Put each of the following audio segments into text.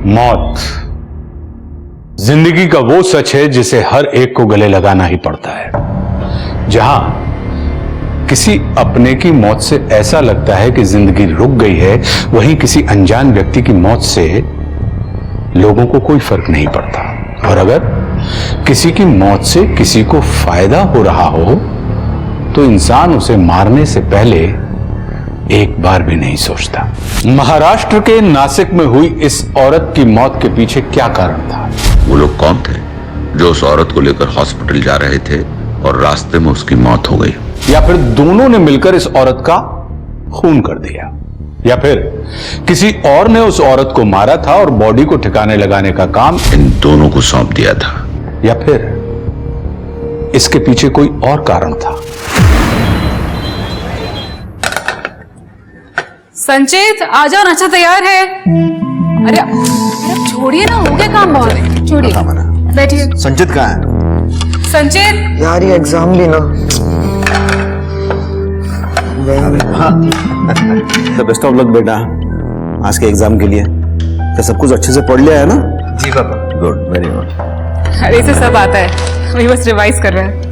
मौत जिंदगी का वो सच है जिसे हर एक को गले लगाना ही पड़ता है। जहां किसी अपने की मौत से ऐसा लगता है कि जिंदगी रुक गई है, वहीं किसी अनजान व्यक्ति की मौत से लोगों को कोई फर्क नहीं पड़ता। और अगर किसी की मौत से किसी को फायदा हो रहा हो तो इंसान उसे मारने से पहले एक बार भी नहीं सोचता। महाराष्ट्र के नासिक में हुई इस औरत की मौत के पीछे क्या कारण था? वो लोग कौन थे जो उस औरत को लेकर हॉस्पिटल जा रहे थे और रास्ते में उसकी मौत हो गई? या फिर दोनों ने मिलकर इस औरत का खून कर दिया? या फिर किसी और ने उस औरत को मारा था और बॉडी को ठिकाने लगाने का काम इन दोनों को सौंप दिया था? या फिर इसके पीछे कोई और कारण था? संचित आ जाओ, नाश्ता तैयार है। अरे छोड़िए ना, हो गया काम बहुत। छोड़िए, बैठिए। संचित कहाँ है? संचित यार ये एग्जाम भी ना। तो बेस्ट ऑफ लक बेटा आज के एग्जाम के लिए। तो सब कुछ अच्छे से पढ़ लिया है ना? जी पापा। Good, very good. अरे इसे सब आता है, वही बस रिवाइज कर रहा है।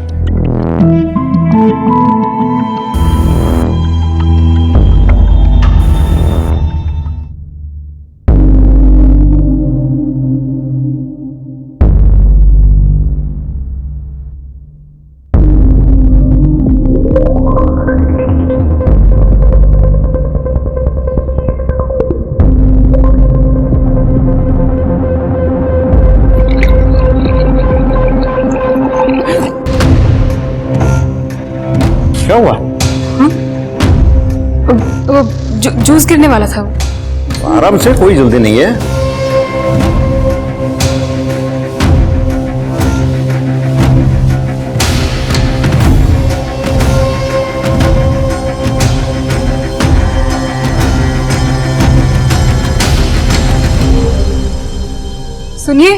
क्या हुआ? वो जूस गिरने वाला था। आराम से, कोई जल्दी नहीं है। सुनिए,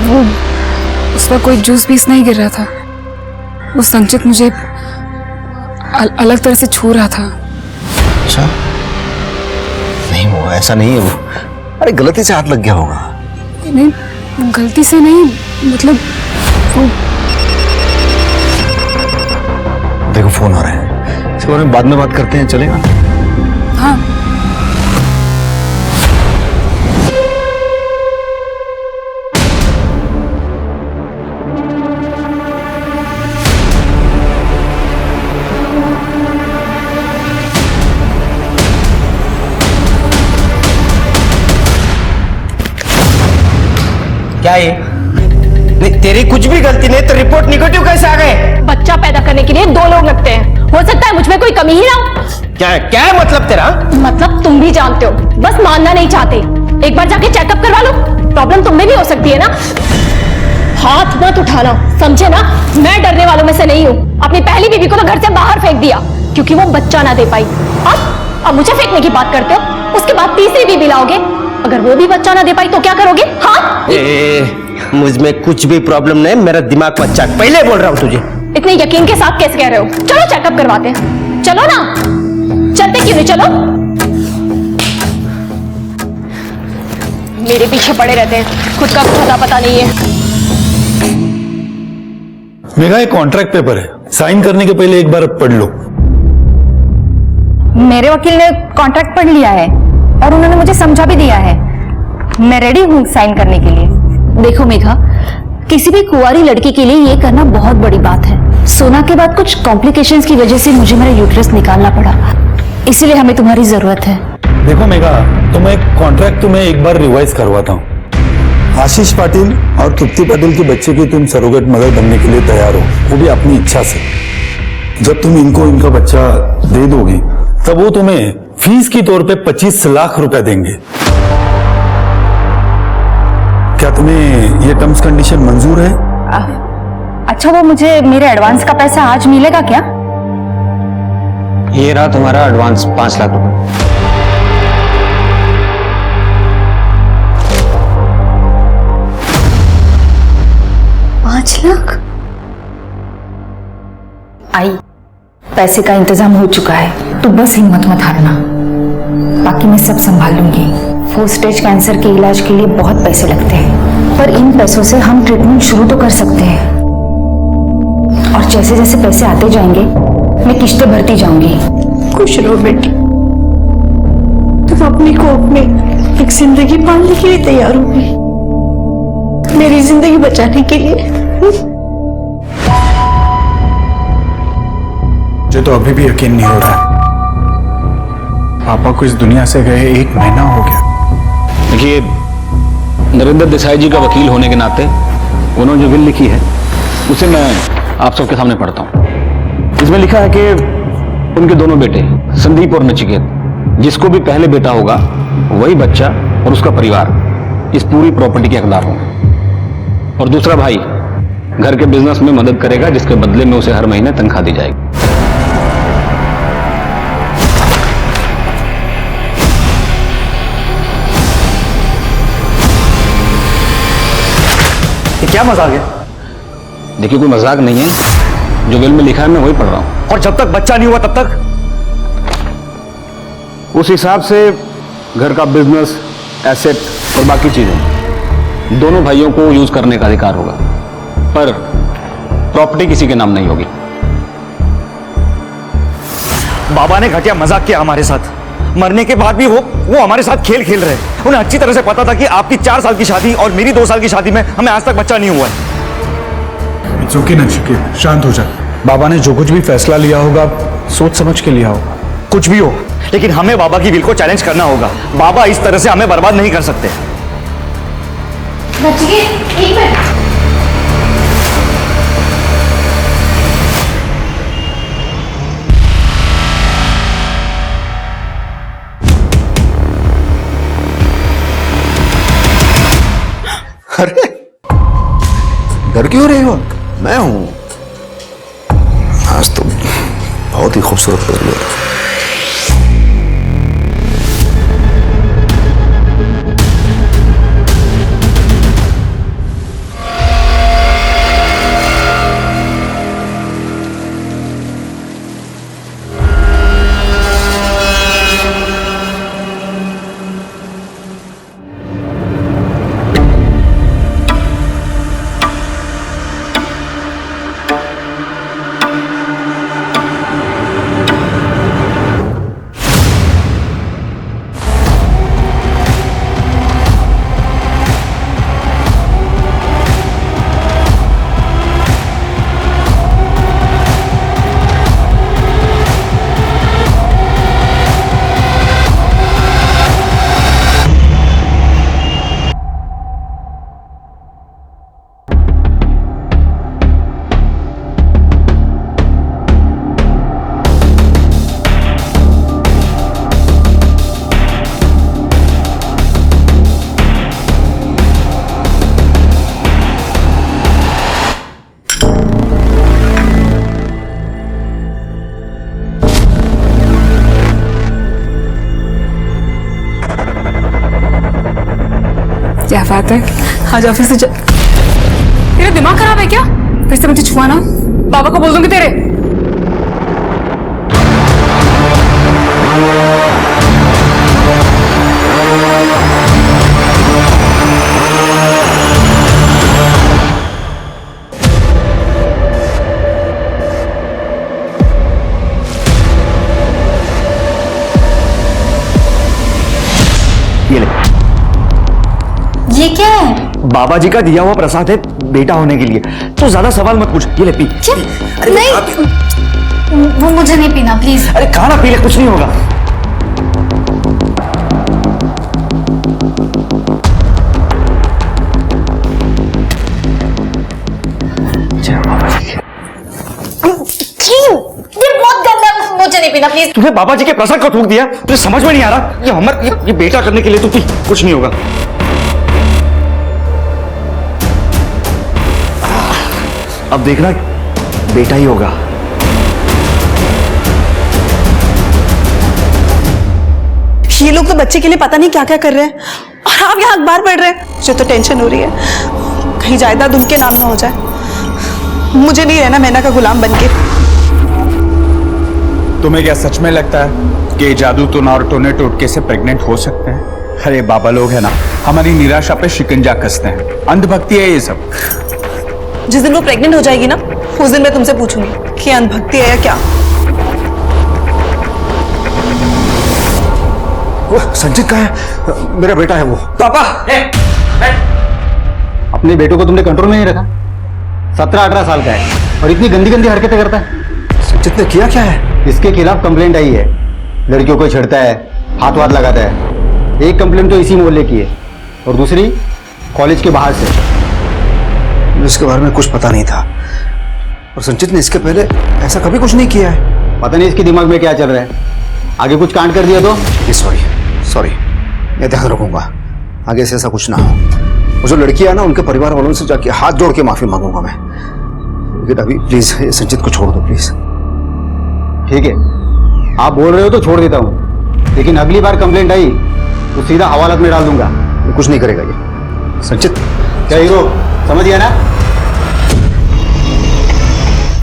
वो उस पर कोई जूस पीस नहीं गिर रहा था। वो संचित मुझे अलग तरह से छू रहा था। अच्छा, नहीं वो ऐसा नहीं है। वो अरे गलती से हाथ लग गया होगा। नहीं, गलती से नहीं, मतलब वो। देखो फोन आ रहा है, इसके बारे में बाद में बात करते हैं, चलेगा? हाँ, क्या ये? नहीं तेरी कुछ भी गलती नहीं तो रिपोर्ट निगेटिव कैसे आ गए? बच्चा पैदा करने के लिए दो लोग लगते हैं, हो सकता है मुझ में कोई कमी ही ना हो। क्या है मतलब तेरा? मतलब तुम भी जानते हो, बस मानना नहीं चाहते। एक बार जाके चेकअप करवा लो, प्रॉब्लम तुम में भी हो सकती है ना। हाथ मत उठाना, समझे ना? मैं डरने वालों में से नहीं हूँ। अपनी पहली बीवी को तो घर से बाहर फेंक दिया क्योंकि वो बच्चा ना दे पाई। अब मुझे फेंकने की बात करते हो। उसके बाद तीसरी बीवी लाओगे, अगर वो भी बच्चा ना दे पाई तो क्या करोगे? हाँ, मुझ में कुछ भी प्रॉब्लम नहीं, मेरा दिमाग मत चाट, पहले बोल रहा हूँ तुझे। इतने यकीन के साथ कैसे कह रहे हो? चलो चेकअप करवाते हैं, चलो ना। चलते क्यों नहीं? चलो। मेरे पीछे पड़े रहते हैं, खुद का कुछ पता नहीं है। मेरा एक कॉन्ट्रैक्ट पेपर है, साइन करने के पहले एक बार पढ़ लो। मेरे वकील ने कॉन्ट्रैक्ट पढ़ लिया है और उन्होंने मुझे समझा भी दिया है। मैं रेडी हूँ साइन करने के लिए। देखो मेघा, किसी भी कुंवारी लड़की के लिए ये करना बहुत बड़ी बात है। सोना के बाद कुछ कॉम्प्लिकेशंस की वजह से मुझे मेरा यूट्रस निकालना पड़ा, इसलिए हमें तुम्हारी जरूरत है। देखो मेघा, तो मैं कॉन्ट्रैक्ट तुम्हें एक बार रिवाइज करवाता हूँ। आशीष पाटिल और तृप्ति पाटिल के बच्चे की तुम सरोगेट मदर बनने के लिए तैयार हो, वो भी अपनी इच्छा से। जब तुम इनको इनका बच्चा दे दोगी तब वो तुम्हें फीस की तौर पे 25 लाख रुपए देंगे। क्या तुम्हें ये टर्म्स कंडीशन मंजूर है? अच्छा, वो मुझे मेरे एडवांस का पैसा आज मिलेगा क्या? ये रहा तुम्हारा एडवांस 5 लाख रुपए। 5 लाख? आई पैसे का इंतजाम हो चुका है, तू बस हिम्मत मत हारना। बाकी मैं सब संभाल लूंगी। 4 स्टेज कैंसर के इलाज के लिए बहुत पैसे लगते हैं, पर इन पैसों से हम ट्रीटमेंट शुरू तो कर सकते हैं। और जैसे जैसे पैसे आते जाएंगे मैं किस्तें भरती जाऊंगी। खुश रहो बेटी, तुम अपनी को अपनी एक जिंदगी पालने के लिए तैयार हो गई, मेरी जिंदगी बचाने के लिए। मुझे तो अभी भी यकीन नहीं हो रहा है, पापा को इस दुनिया से गए 1 महीना हो गया। देखिए, नरेंद्र देसाई जी का वकील होने के नाते उन्होंने जो विल लिखी है उसे मैं आप सबके सामने पढ़ता हूं। इसमें लिखा है कि उनके दोनों बेटे संदीप और नचिकेत, जिसको भी पहले बेटा होगा वही बच्चा और उसका परिवार इस पूरी प्रॉपर्टी के हकदार होंगे। और दूसरा भाई घर के बिजनेस में मदद करेगा, जिसके बदले में उसे हर महीने तनख्वाह दी जाएगी। ये क्या मजाक है? देखिए, कोई मजाक नहीं है, जो बिल में लिखा है मैं वही पढ़ रहा हूं। और जब तक बच्चा नहीं हुआ तब तक उस हिसाब से घर का बिजनेस, एसेट और बाकी चीजें दोनों भाइयों को यूज करने का अधिकार होगा, पर प्रॉपर्टी किसी के नाम नहीं होगी। बाबा ने घटिया मजाक किया हमारे साथ। मरने के बाद भी वो हमारे साथ खेल खेल रहे हैं। उन्हें अच्छी तरह से पता था कि आपकी 4 साल की शादी और मेरी 2 साल की शादी में हमें आज तक बच्चा नहीं हुआ है। इट्स ओके नचिकेत, शांत हो जा। बाबा ने जो कुछ भी फैसला लिया होगा सोच समझ के लिया होगा। कुछ भी हो, लेकिन हमें बाबा की विल को चैलेंज करना होगा। बाबा इस तरह से हमें बर्बाद नहीं कर सकते। अरे डर क्यों रही हो? मैं हूं। आज तो बहुत ही खूबसूरत लग रही हो। क्या बात है, आज ऑफिस से तेरा दिमाग खराब है क्या? फिर से मुझे छुआ ना, बाबा को बोल दूंगी तेरे। ये ले, ये क्या है? बाबा जी का दिया हुआ प्रसाद है बेटा होने के लिए। तो ज्यादा सवाल मत पूछ, ये ले पी। अरे नहीं, वो मुझे नहीं पीना प्लीज। अरे खाना पी ले, कुछ नहीं होगा। ये बहुत गंदा, मुझे नहीं पीना प्लीज। तूने बाबा जी के प्रसाद को थूक दिया, तुझे समझ में नहीं आ रहा? ये बेटा करने के लिए तू पी, कुछ नहीं होगा। अब देखना, बेटा ही होगा। ये लोग तो बच्चे के लिए पता नहीं क्या क्या कर रहे हैं, और आप यहाँ अखबार पढ़ रहे हैं। मुझे तो टेंशन हो रही है, कहीं जायदाद उनके नाम ना हो जाए। मुझे नहीं रहना मैना का गुलाम बनके। तुम्हें क्या सच में लगता है कि जादू टोना और टोने टोटके से प्रेग्नेंट हो सकते हैं? अरे बाबा लोग है ना, हमारी निराशा पे शिकंजा कसते हैं। अंधभक्ति है ये सब। जिस दिन वो प्रेग्नेंट हो जाएगी ना, उस दिन मैं तुमसे पूछूंगी कि अंधभक्ति है या क्या। वो संचित कहाँ है? मेरा बेटा है वो। पापा अपने बेटों को तुमने कंट्रोल में नहीं रखा। 17-18 साल का है और इतनी गंदी गंदी हरकतें करता है। संचित ने किया क्या है? इसके खिलाफ कंप्लेंट आई है। लड़कियों को छेड़ता है, हाथ वाथ लगाता है। एक कंप्लेंट तो इसी मोहल्ले की है और दूसरी कॉलेज के बाहर से। इसके बारे में कुछ पता नहीं था और संचित ने इसके पहले ऐसा कभी कुछ नहीं किया है। पता नहीं इसके दिमाग में क्या चल रहा है। आगे कुछ कांड कर दिया तो सॉरी, मैं ध्यान रखूंगा आगे से ऐसा कुछ ना हो। वो जो लड़की है ना, उनके परिवार वालों से जाके हाथ जोड़ के माफी मांगूंगा मैं। लेकिन अभी प्लीज संचित को छोड़ दो प्लीज। ठीक है, आप बोल रहे हो तो छोड़ देता हूँ, लेकिन अगली बार कंप्लेंट आई तो सीधा हवालात में डाल दूंगा। कुछ नहीं करेगा ये संचित। क्या हीरो, समझ गया ना?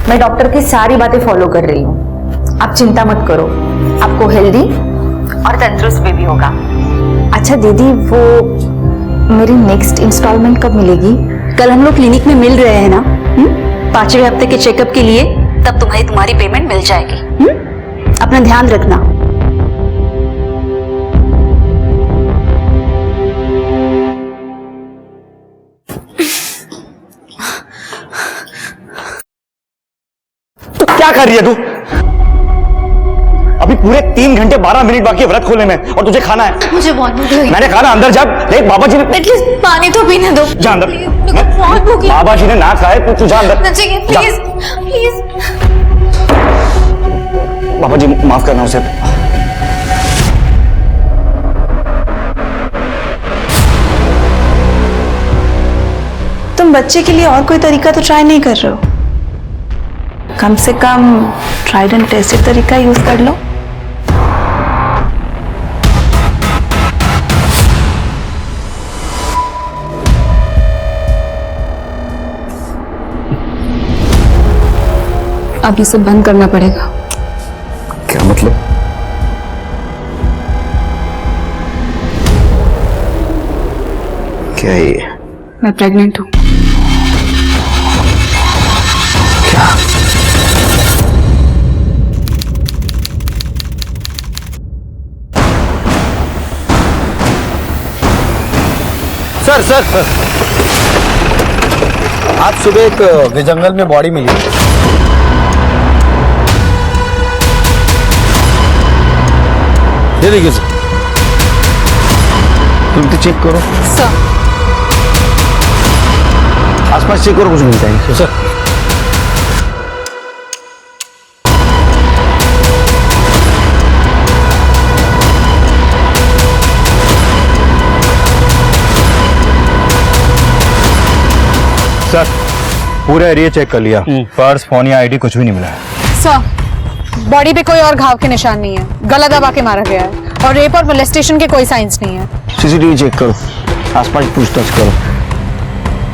मैं डॉक्टर की सारी बातें फॉलो कर रही हूँ, आप चिंता मत करो। आपको हेल्दी और तंदुरुस्त बेबी होगा। अच्छा दीदी, वो मेरी नेक्स्ट इंस्टॉलमेंट कब मिलेगी? कल हम लोग क्लिनिक में मिल रहे हैं ना, 5वें हफ्ते के चेकअप के लिए, तब तुम्हारी पेमेंट मिल जाएगी। अपना ध्यान रखना। तो क्या कर रही है तू? अभी पूरे 3 घंटे 12 मिनट बाकी है व्रत खोलने में और तुझे खाना है। मुझे बहुत भूख लगी। मैंने कहा ना अंदर जा। देख बाबा जी ने एटलीस्ट पानी तो पीने दो। जा अंदर। बहुत भूख लगी। बाबा जी ने ना खाए तू जा अंदर। Please please. बाबा जी माफ करना उसे। तुम बच्चे के लिए और कोई तरीका तो ट्राई नहीं कर रहे हो? कम से कम ट्राइड एंड टेस्टेड तरीका यूज कर लो। अब ये सब बंद करना पड़ेगा। क्या मतलब? क्या है ये? मैं प्रेग्नेंट हूँ। सर आज सुबह एक जंगल में बॉडी मिली। ये देखिए सर, तुम तो चेक करो सर। आसपास चेक करो, कुछ मिलता है सर। सर पूरा एरिया चेक कर लिया, पर्स फोन या आईडी कुछ भी नहीं मिला है। सर बॉडी पे कोई और घाव के निशान नहीं है, गला दबा के मारा गया है और रेप और मोलेस्टेशन के कोई साइंस नहीं है। सीसीटीवी चेक करो, आसपास पूछताछ करो,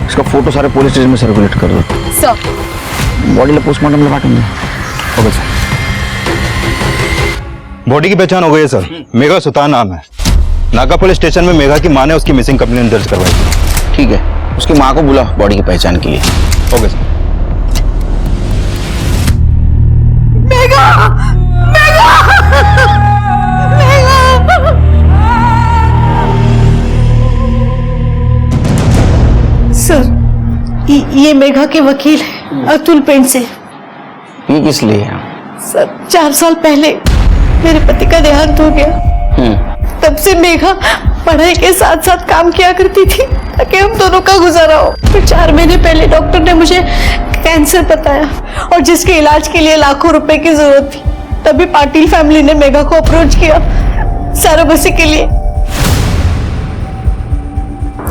इसका फोटो सारे पुलिस स्टेशन में सर्कुलेट कर दो। सर बॉडी पोस्टमार्टम में बांटेंगे। Okay sir. बॉडी की पहचान हो गई है सर, मेघा सुतार नाम है। नाका पुलिस स्टेशन में मेघा की मां ने उसकी मिसिंग कंप्लेंट दर्ज करवाई थी। ठीक है, उसकी माँ को बुला बॉडी की पहचान के लिए। Okay sir. सर ये मेघा के वकील है, अतुल पेंट से। ये किस लिए है? सर 4 साल पहले मेरे पति का देहांत हो गया। तब से मेघा पढ़ाई के साथ साथ काम किया करती थी ताकि हम दोनों का गुजारा हो। फिर 4 महीने पहले डॉक्टर ने मुझे कैंसर बताया और जिसके इलाज के लिए लाखों रुपए की जरूरत थी। तभी पाटिल फैमिली ने मेघा को अप्रोच किया सरोगेसी के लिए।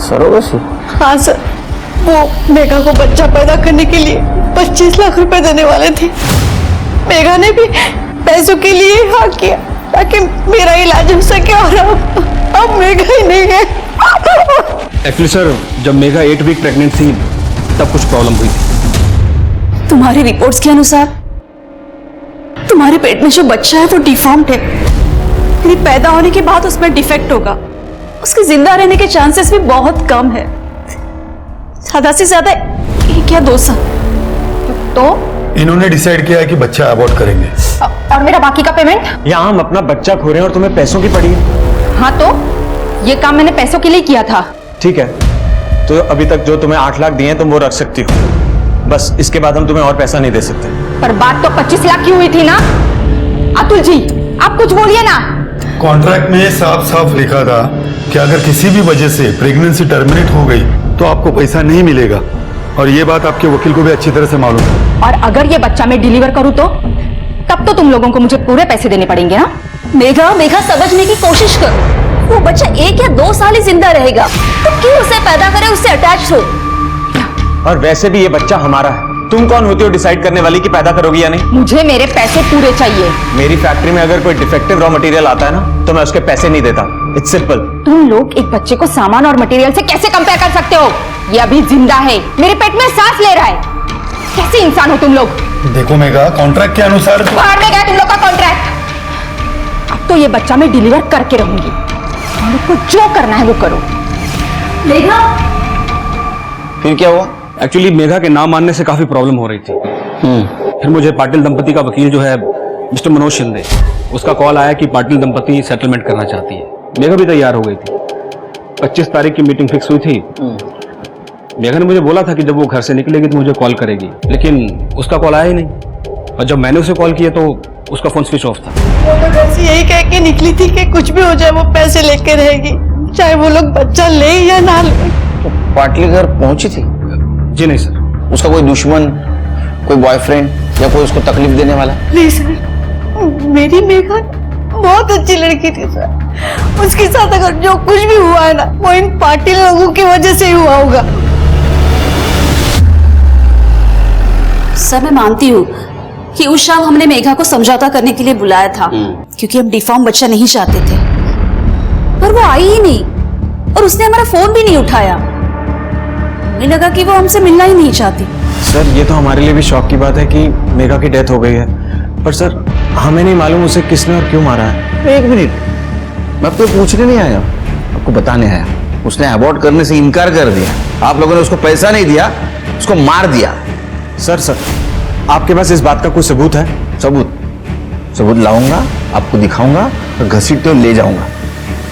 सरोगेसी? हाँ सर, वो मेघा को बच्चा पैदा करने के लिए 25 लाख रुपए देने वाले थे। मेघा ने भी पैसों के लिए हाँ किया ताकि मेरा इलाज हो सके और अब मेघा ही नहीं है। एक्चुअली सर, जब मेघा 8 वीक प्रेग्नेंट थी तब कुछ प्रॉब्लम हुई थी। तुम्हारी रिपोर्ट्स के अनुसार तुम्हारे पेट में जो बच्चा है वो डिफॉर्म्ड है, यानी पैदा होने के बाद उसमें डिफेक्ट होगा, उसके जिंदा रहने के चांसेस भी बहुत कम है, ज्यादा से ज्यादा 1 या 2 साल। तो इन्होंने डिसाइड किया है कि बच्चा अबॉर्ट करेंगे। और मेरा बाकी का पेमेंट? यहाँ हम अपना बच्चा खो रहे हैं और तुम्हें पैसों की पड़ी है। हाँ तो ये काम मैंने पैसों के लिए किया था। ठीक है, तो अभी तक जो तुम्हें 8 लाख दिए हैं तुम वो रख सकती हो, बस इसके बाद हम तुम्हें और पैसा नहीं दे सकते। पर बात तो 25 लाख की हुई थी ना। अतुल जी आप कुछ बोलिए ना। कॉन्ट्रैक्ट में साफ साफ लिखा था कि अगर किसी भी वजह से प्रेगनेंसी टर्मिनेट हो गई तो आपको पैसा नहीं मिलेगा, और ये बात आपके वकील को भी अच्छी तरह से मालूम है। और अगर ये बच्चा मैं डिलीवर करूं तो तब तो तुम लोगों को मुझे पूरे पैसे देने पड़ेंगे ना। मेघा समझने की कोशिश कर, वो बच्चा 1 या 2 साल ही जिंदा रहेगा, तो क्यों उसे पैदा करे, उससे अटैच हो। और वैसे भी ये बच्चा हमारा है, तुम कौन होती हो डिसाइड करने वाली कि पैदा करोगी या नहीं? मुझे मेरे पैसे पूरे चाहिए। मेरी फैक्ट्री में अगर कोई डिफेक्टिव रॉ मटेरियल आता है ना तो मैं उसके पैसे नहीं देता। It's simple. तुम लोग एक बच्चे को सामान और मटेरियल से कैसे कंपेयर कर सकते हो? ये अभी जिंदा है, मेरे पेट में सांस ले रहा है। कैसे इंसान हो तुम लोग? देखो मेघा, कॉन्ट्रैक्ट के अनुसार बाहर में गया तुम लोग का कॉन्ट्रैक्ट। अब तो ये बच्चा मैं डिलीवर करके रहूंगी, तुम लोग को जो करना है वो करो। मेघा फिर क्या हुआ? एक्चुअली मेघा के नाम मानने से काफी प्रॉब्लम हो रही थी। फिर मुझे पाटिल दंपति का वकील जो है मिस्टर मनोज शिंदे, उसका कॉल आया कि पाटिल दंपति सेटलमेंट करना चाहती है। मेघा भी तैयार हो गई थी। 25 तारीख की मीटिंग फिक्स हुई थी। मेघा ने मुझे बोला था कि जब वो घर से निकलेगी तो मुझे कॉल करेगी, लेकिन उसका कॉल आया ही नहीं। और जब मैंने उसे कॉल किया तो उसका फोन स्विच ऑफ था। वो तो घर से यही कह के निकली थी कि कुछ भी हो जाए वो पैसे लेके रहेगी, चाहे वो लोग बच्चा ले या ना ले। पाटिल घर पहुंची थी? जी नहीं सर। उसका कोई दुश्मन, कोई बॉयफ्रेंड या कोई उसको तकलीफ देने वाला? नहीं सर, मेरी मेघा बहुत अच्छी लड़की थी सर। उसके साथ अगर जो कुछ भी हुआ है ना वो इन पाटिल लोगों की वजह से ही हुआ होगा। सर मैं मानती हूँ कि उस शाम हमने मेघा को समझौता करने के लिए बुलाया था, क्योंकि हम डिफॉर्म बच्चा नहीं चाहते थे, पर वो आई ही नहीं और उसने हमारा फोन भी नहीं उठाया। हमें लगा कि वो हमसे मिलना ही नहीं चाहती। सर ये तो हमारे लिए भी शौक की बात है कि मेघा की डेथ हो गई है, पर सर हमें नहीं मालूम उसे किसने और क्यों मारा है। 1 मिनट, मैं आपको पूछने नहीं आया, आपको बताने आया। उसने अबॉर्ट करने से इनकार कर दिया, आप लोगों ने उसको पैसा नहीं दिया, उसको मार दिया। सर आपके पास इस बात का कोई सबूत है? सबूत लाऊंगा, आपको दिखाऊंगा और घसीटते हुए ले जाऊंगा,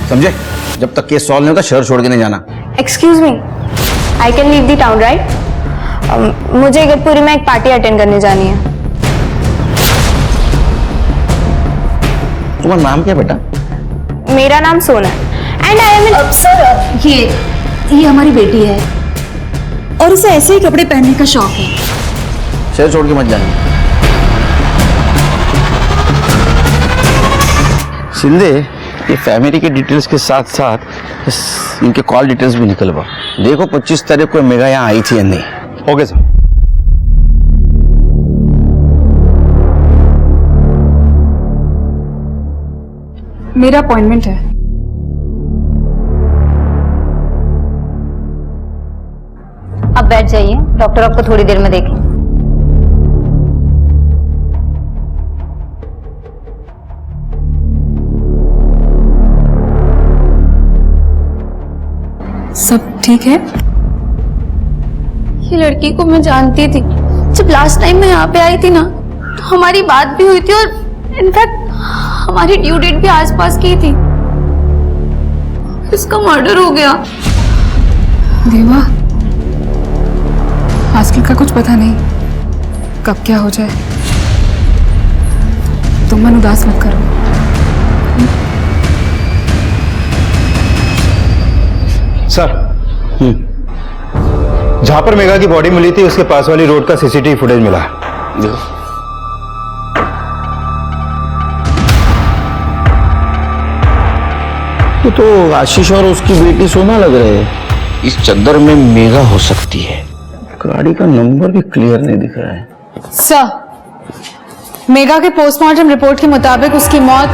समझे? जब तक केस सॉल्व नहीं होता शहर छोड़ के नहीं जाना। Excuse me, I can leave the town right? मुझे इगतपुरी में एक पार्टी अटेंड करने जानी है। तुम्हारा नाम क्या बेटा? मेरा नाम सोना एंड आई एम सर ये हमारी बेटी है और उसे ऐसे ही कपड़े पहनने का शौक है। शहर छोड़ के मत जाना। शिंदे, ये फैमिली के डिटेल्स के साथ साथ इनके कॉल डिटेल्स भी निकलवा। देखो 25 तारीख को मेघा यहाँ आई थी या नहीं। Okay sir. मेरा अपॉइंटमेंट है। अब बैठ जाइए, डॉक्टर आपको थोड़ी देर में देखें। सब ठीक है? ये लड़की को मैं जानती थी। जब लास्ट टाइम मैं यहाँ पे आई थी ना तो हमारी बात भी हुई थी और इनफैक्ट हमारी ड्यू डेट भी आसपास की थी। इसका मर्डर हो गया। देवा, आजकल का कुछ पता नहीं कब क्या हो जाए। तुम मन उदास मत करो। सर, जहां पर मेघा की बॉडी मिली थी उसके पास वाली रोड का सीसीटीवी फुटेज मिला है। ये तो आशीष और उसकी बेटी सोना लग रहे हैं। इस चद्दर में मेघा हो सकती है। गाड़ी का नंबर भी क्लियर नहीं दिख रहा है। सर, मेघा के पोस्टमार्टम रिपोर्ट के मुताबिक उसकी मौत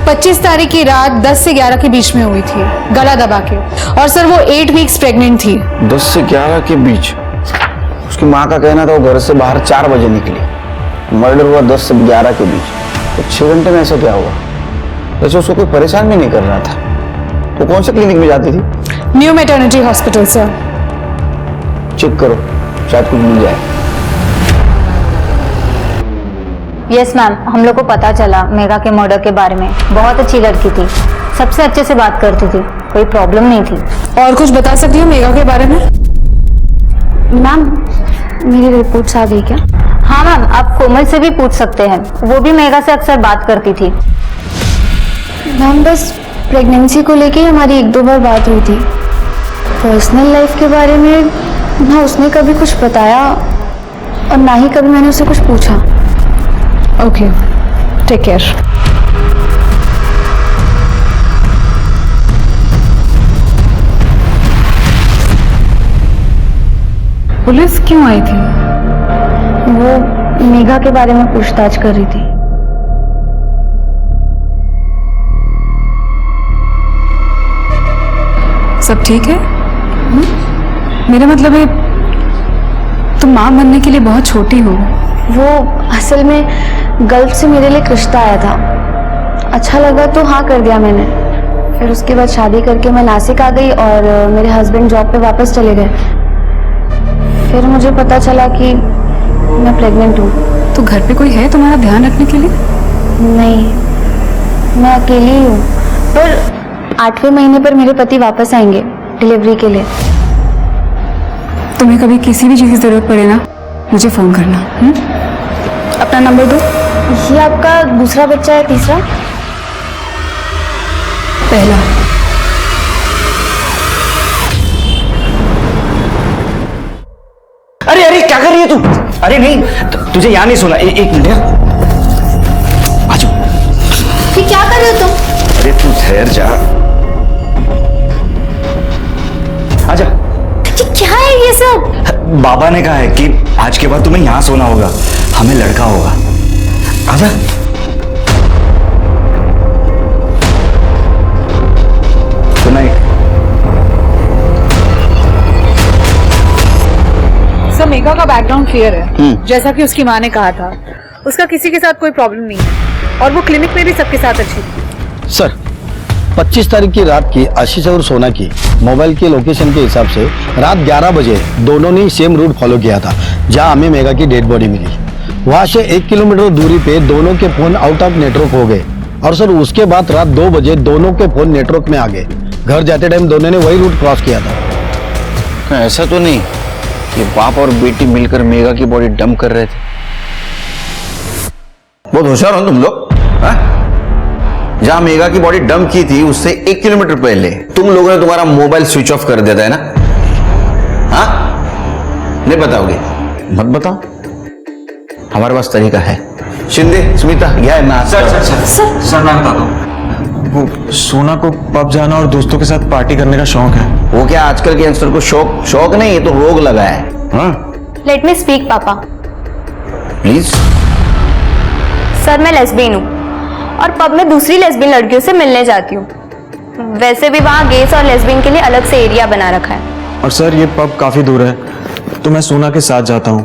25 तारीख की रात 10 से 11 के बीच में हुई थी, गला दबा के। और सर वो 8 वीक्स प्रेग्नेंट थी। 10 से 11 के बीच? उसकी माँ का कहना था वो घर से बाहर 4 बजे निकली। मर्डर हुआ 10 से 11 के बीच। तो 6 घंटे में ऐसा क्या हुआ? वैसे उसको कोई परेशान भी नहीं कर रहा था। वो कौन से क्लिनिक में जाती थी? New maternity hospital sir. Check करो, शायद कुछ मिल जाए। यस मैम, हम लोग को पता चला मेघा के मर्डर के बारे में। बहुत अच्छी लड़की थी, सबसे अच्छे से बात करती थी, कोई प्रॉब्लम नहीं थी। और कुछ बता सकती हो मेघा के बारे में? मैम, मेरी रिपोर्ट्स आ गई क्या? हाँ मैम, आप कोमल से भी पूछ सकते हैं, वो भी मेघा से अक्सर बात करती थी। मैम, बस प्रेगनेंसी को लेके हमारी 1-2 बार बात हुई थी। पर्सनल लाइफ के बारे में ना उसने कभी कुछ बताया और ना ही कभी मैंने उससे कुछ पूछा। Okay, take care. पुलिस क्यों आई थी? वो मेघा के बारे में पूछताछ कर रही थी। सब ठीक है? मेरा मतलब है तुम माँ बनने के लिए बहुत छोटी हो। वो असल में गल्फ से मेरे लिए एक रिश्ता आया था, अच्छा लगा तो हाँ कर दिया मैंने। फिर उसके बाद शादी करके मैं नासिक आ गई और मेरे हस्बैंड जॉब पे वापस चले गए। फिर मुझे पता चला कि मैं प्रेग्नेंट हूँ। तो घर पे कोई है तुम्हारा ध्यान रखने के लिए? नहीं, मैं अकेली ही हूँ। पर 8वें महीने पर मेरे पति वापस आएंगे डिलीवरी के लिए। तुम्हें कभी किसी भी चीज़ की जरूरत पड़े ना, मुझे फोन करना। अपना नंबर दो। ये आपका दूसरा बच्चा है? तीसरा? पहला। अरे अरे क्या कर रही है तू? अरे नहीं, तुझे यहाँ नहीं सुना। एक मिनट यार, आ जाओ। ये क्या कर रहे हो तुम? अरे तू ठहर जा, आजा। क्या है ये सब? बाबा ने कहा है कि आज के बाद तुम्हें यहाँ सोना होगा, हमें लड़का होगा। आजा। Good night. सर, मेघा का बैकग्राउंड क्लियर है, जैसा कि उसकी माँ ने कहा था। उसका किसी के साथ कोई प्रॉब्लम नहीं है और वो क्लिनिक में भी सबके साथ अच्छी थी। सर, 25 तारीख की रात की आशीष और सोना की मोबाइल के लोकेशन के हिसाब से रात 11 बजे दोनों ने सेम रूट फॉलो किया था जहां हमें मेघा की डेड बॉडी मिली। वहां से 1 किलोमीटर दूरी पे दोनों के फोन आउट ऑफ नेटवर्क हो गए और सर उसके बाद रात 2 बजे दोनों के फोन नेटवर्क में आ गए। घर जाते टाइम दोनों ने वही रूट क्रॉस किया था। ऐसा तो नहीं कि बाप और बेटी मिलकर मेघा की बॉडी डंप कर रहे थे? बहुत होशियार हो तुम लोग। जहां मेघा की बॉडी डंप की थी उससे 1 किलोमीटर पहले तुम लोगों ने तुम्हारा मोबाइल स्विच ऑफ कर दिया था, है ना? हाँ, नहीं बताओगे? मत बताओ, हमारे पास तरीका है। शिंदे, स्मिता, क्या है ना? सर मैं बताता हूँ। वो सोना को पब जाना और दोस्तों के साथ पार्टी करने का शौक है। वो क्या आजकल के यंगस्टर को शौक नहीं, ये तो रोग लगा है। हाँ, लेट मी स्पीक पापा। प्लीज। सर, मैं लेस्बियन हूँ और पब में दूसरी लेस्बियन लड़कियों से मिलने जाती हूँ। वैसे भी वहाँ गेस और लेस्बियन के लिए अलग से एरिया बना रखा है। और सर ये पब काफी दूर है, तो मैं सोना के साथ जाता हूँ।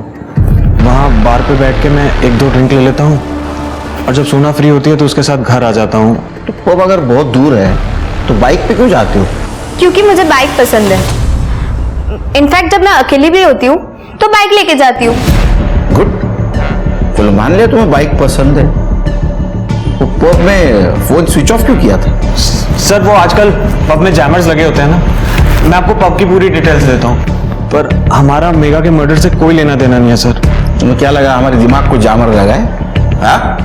वहाँ बार पे बैठ के मैं 1-2 ड्रिंक ले लेता हूँ और जब सोना फ्री होती है तो उसके साथ घर आ जाता हूँ। तो पब अगर बहुत दूर है तो बाइक पे क्यों जाते हो? क्योंकि मुझे बाइक पसंद है। इनफैक्ट जब मैं अकेली भी होती हूँ तो बाइक लेके जाती हूँ। गुड, चलो मान लिया तुम्हें बाइक पसंद है। तो पब में फोन स्विच ऑफ क्यों किया था? सर वो आजकल पब में जैमर्स लगे होते हैं ना, मैं आपको पब की पूरी डिटेल्स देता हूँ, पर हमारा मेघा के मर्डर से कोई लेना देना नहीं है सर। तुम्हें क्या लगा हमारे दिमाग को जामर लगा है? हाँ?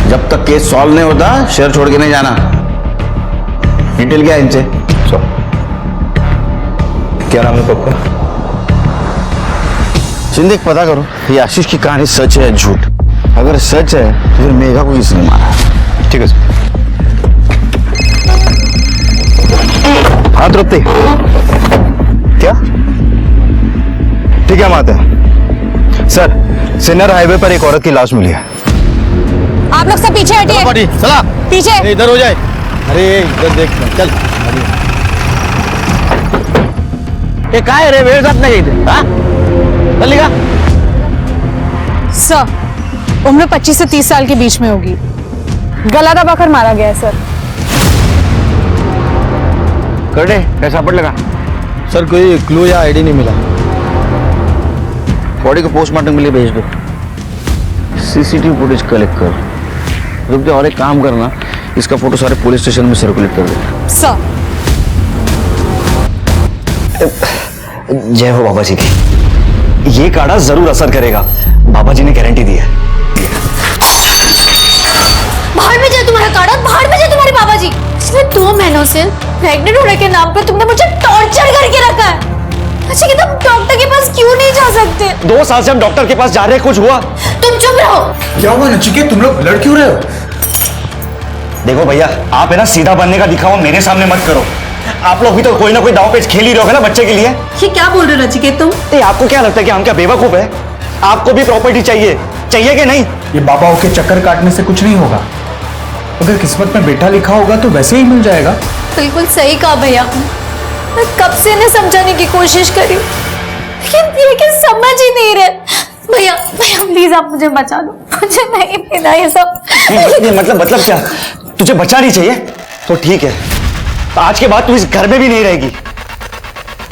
जब तक केस सॉल्व नहीं होता शहर छोड़ के नहीं जाना। डिटेल क्या है इनसे? क्या नाम है पक्का? शिंदे, पता करो ये आशीष की कहानी सच है या झूठ। अगर सच है तो फिर मेघा को किसने मारा? ठीक है सर। हाँ तृप्ति, क्या ठीक है? हम आते हैं सर। सिन्नर हाईवे पर एक औरत की लाश मिली है। आप लोग सब पीछे हटिए। चला पीछे इधर हो जाए। अरे इधर देख, चल। ये क्या है रे? मेरे साथ नहीं गई थी? हाँ, चल निकाल। सर, उम्र 25 से 30 साल के बीच में होगी। गला दबाकर मारा गया है सर। कर दे, कैसा पड़ लगा? सर कोई क्लू या आईडी नहीं मिला। बॉडी को पोस्टमार्टम के लिए भेज दो। सीसीटीवी फुटेज कलेक्ट कर। रुक जा, और एक काम करना, इसका फोटो सारे पुलिस स्टेशन में सर्कुलेट कर दे। सर जय हो बाबा जी की। ये काढ़ा जरूर असर करेगा, बाबा जी ने गारंटी दी है। बाहर में जाए तुम्हारा काढ़ा, बाहर में जाए तुम्हारे बाबा जी। पिछले 2 महीनों से प्रेग्नेंट होने के नाम पे तुमने मुझे टॉर्चर करके रखा है। अच्छा कि तुम डॉक्टर के पास क्यों नहीं जा सकते? 2 साल से हम डॉक्टर के पास जा रहे हैं, कुछ हुआ? तुम चुप रहो। क्या हुआ नचिकेत, तुम लोग लड़ क्यों रहे हो? देखो भैया, आप है ना सीधा बनने का दिखावा मेरे सामने मत करो। आप लोग भी तो कोई ना कोई दाव पेच खेल ही रहे हो ना बच्चे के लिए। ये क्या बोल रहे हो नचिकेत तुम? आपको क्या लगता है कि हम क्या बेवकूफ है? आपको भी प्रॉपर्टी चाहिए कि नहीं? ये बाबाओं के चक्कर काटने से कुछ नहीं होगा। अगर किस्मत में बेटा लिखा होगा तो वैसे ही मिल जाएगा। बिल्कुल सही कहा भैया। मैं कब से इन्हें समझाने की कोशिश करी, लेकिन समझ ही नहीं रहे। भैया भैया प्लीज आप मुझे बचा दो, मुझे नहीं पीना ये सब। ये मतलब क्या? तुझे बचा नहीं चाहिए? तो ठीक है, तो आज के बाद तू इस घर में भी नहीं रहेगी।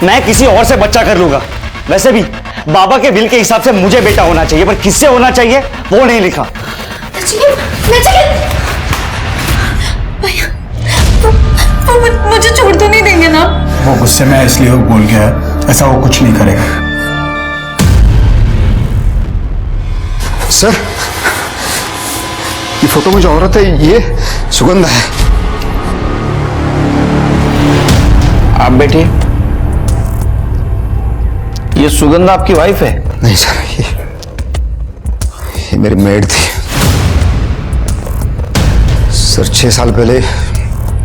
मैं किसी और से बच्चा कर लूंगा। वैसे भी बाबा के विल के हिसाब से मुझे बेटा होना चाहिए, पर किससे होना चाहिए वो नहीं लिखा। भैया मुझे छोड़ तो नहीं देंगे ना? वो गुस्से में इसलिए वो बोल गया है, ऐसा वो कुछ नहीं करेगा। सर ये फोटो में जो औरत है ये सुगंधा है। आप बैठिए। ये सुगंधा आपकी वाइफ है? नहीं सर, ये मेरी मेड थी। सर 6 साल पहले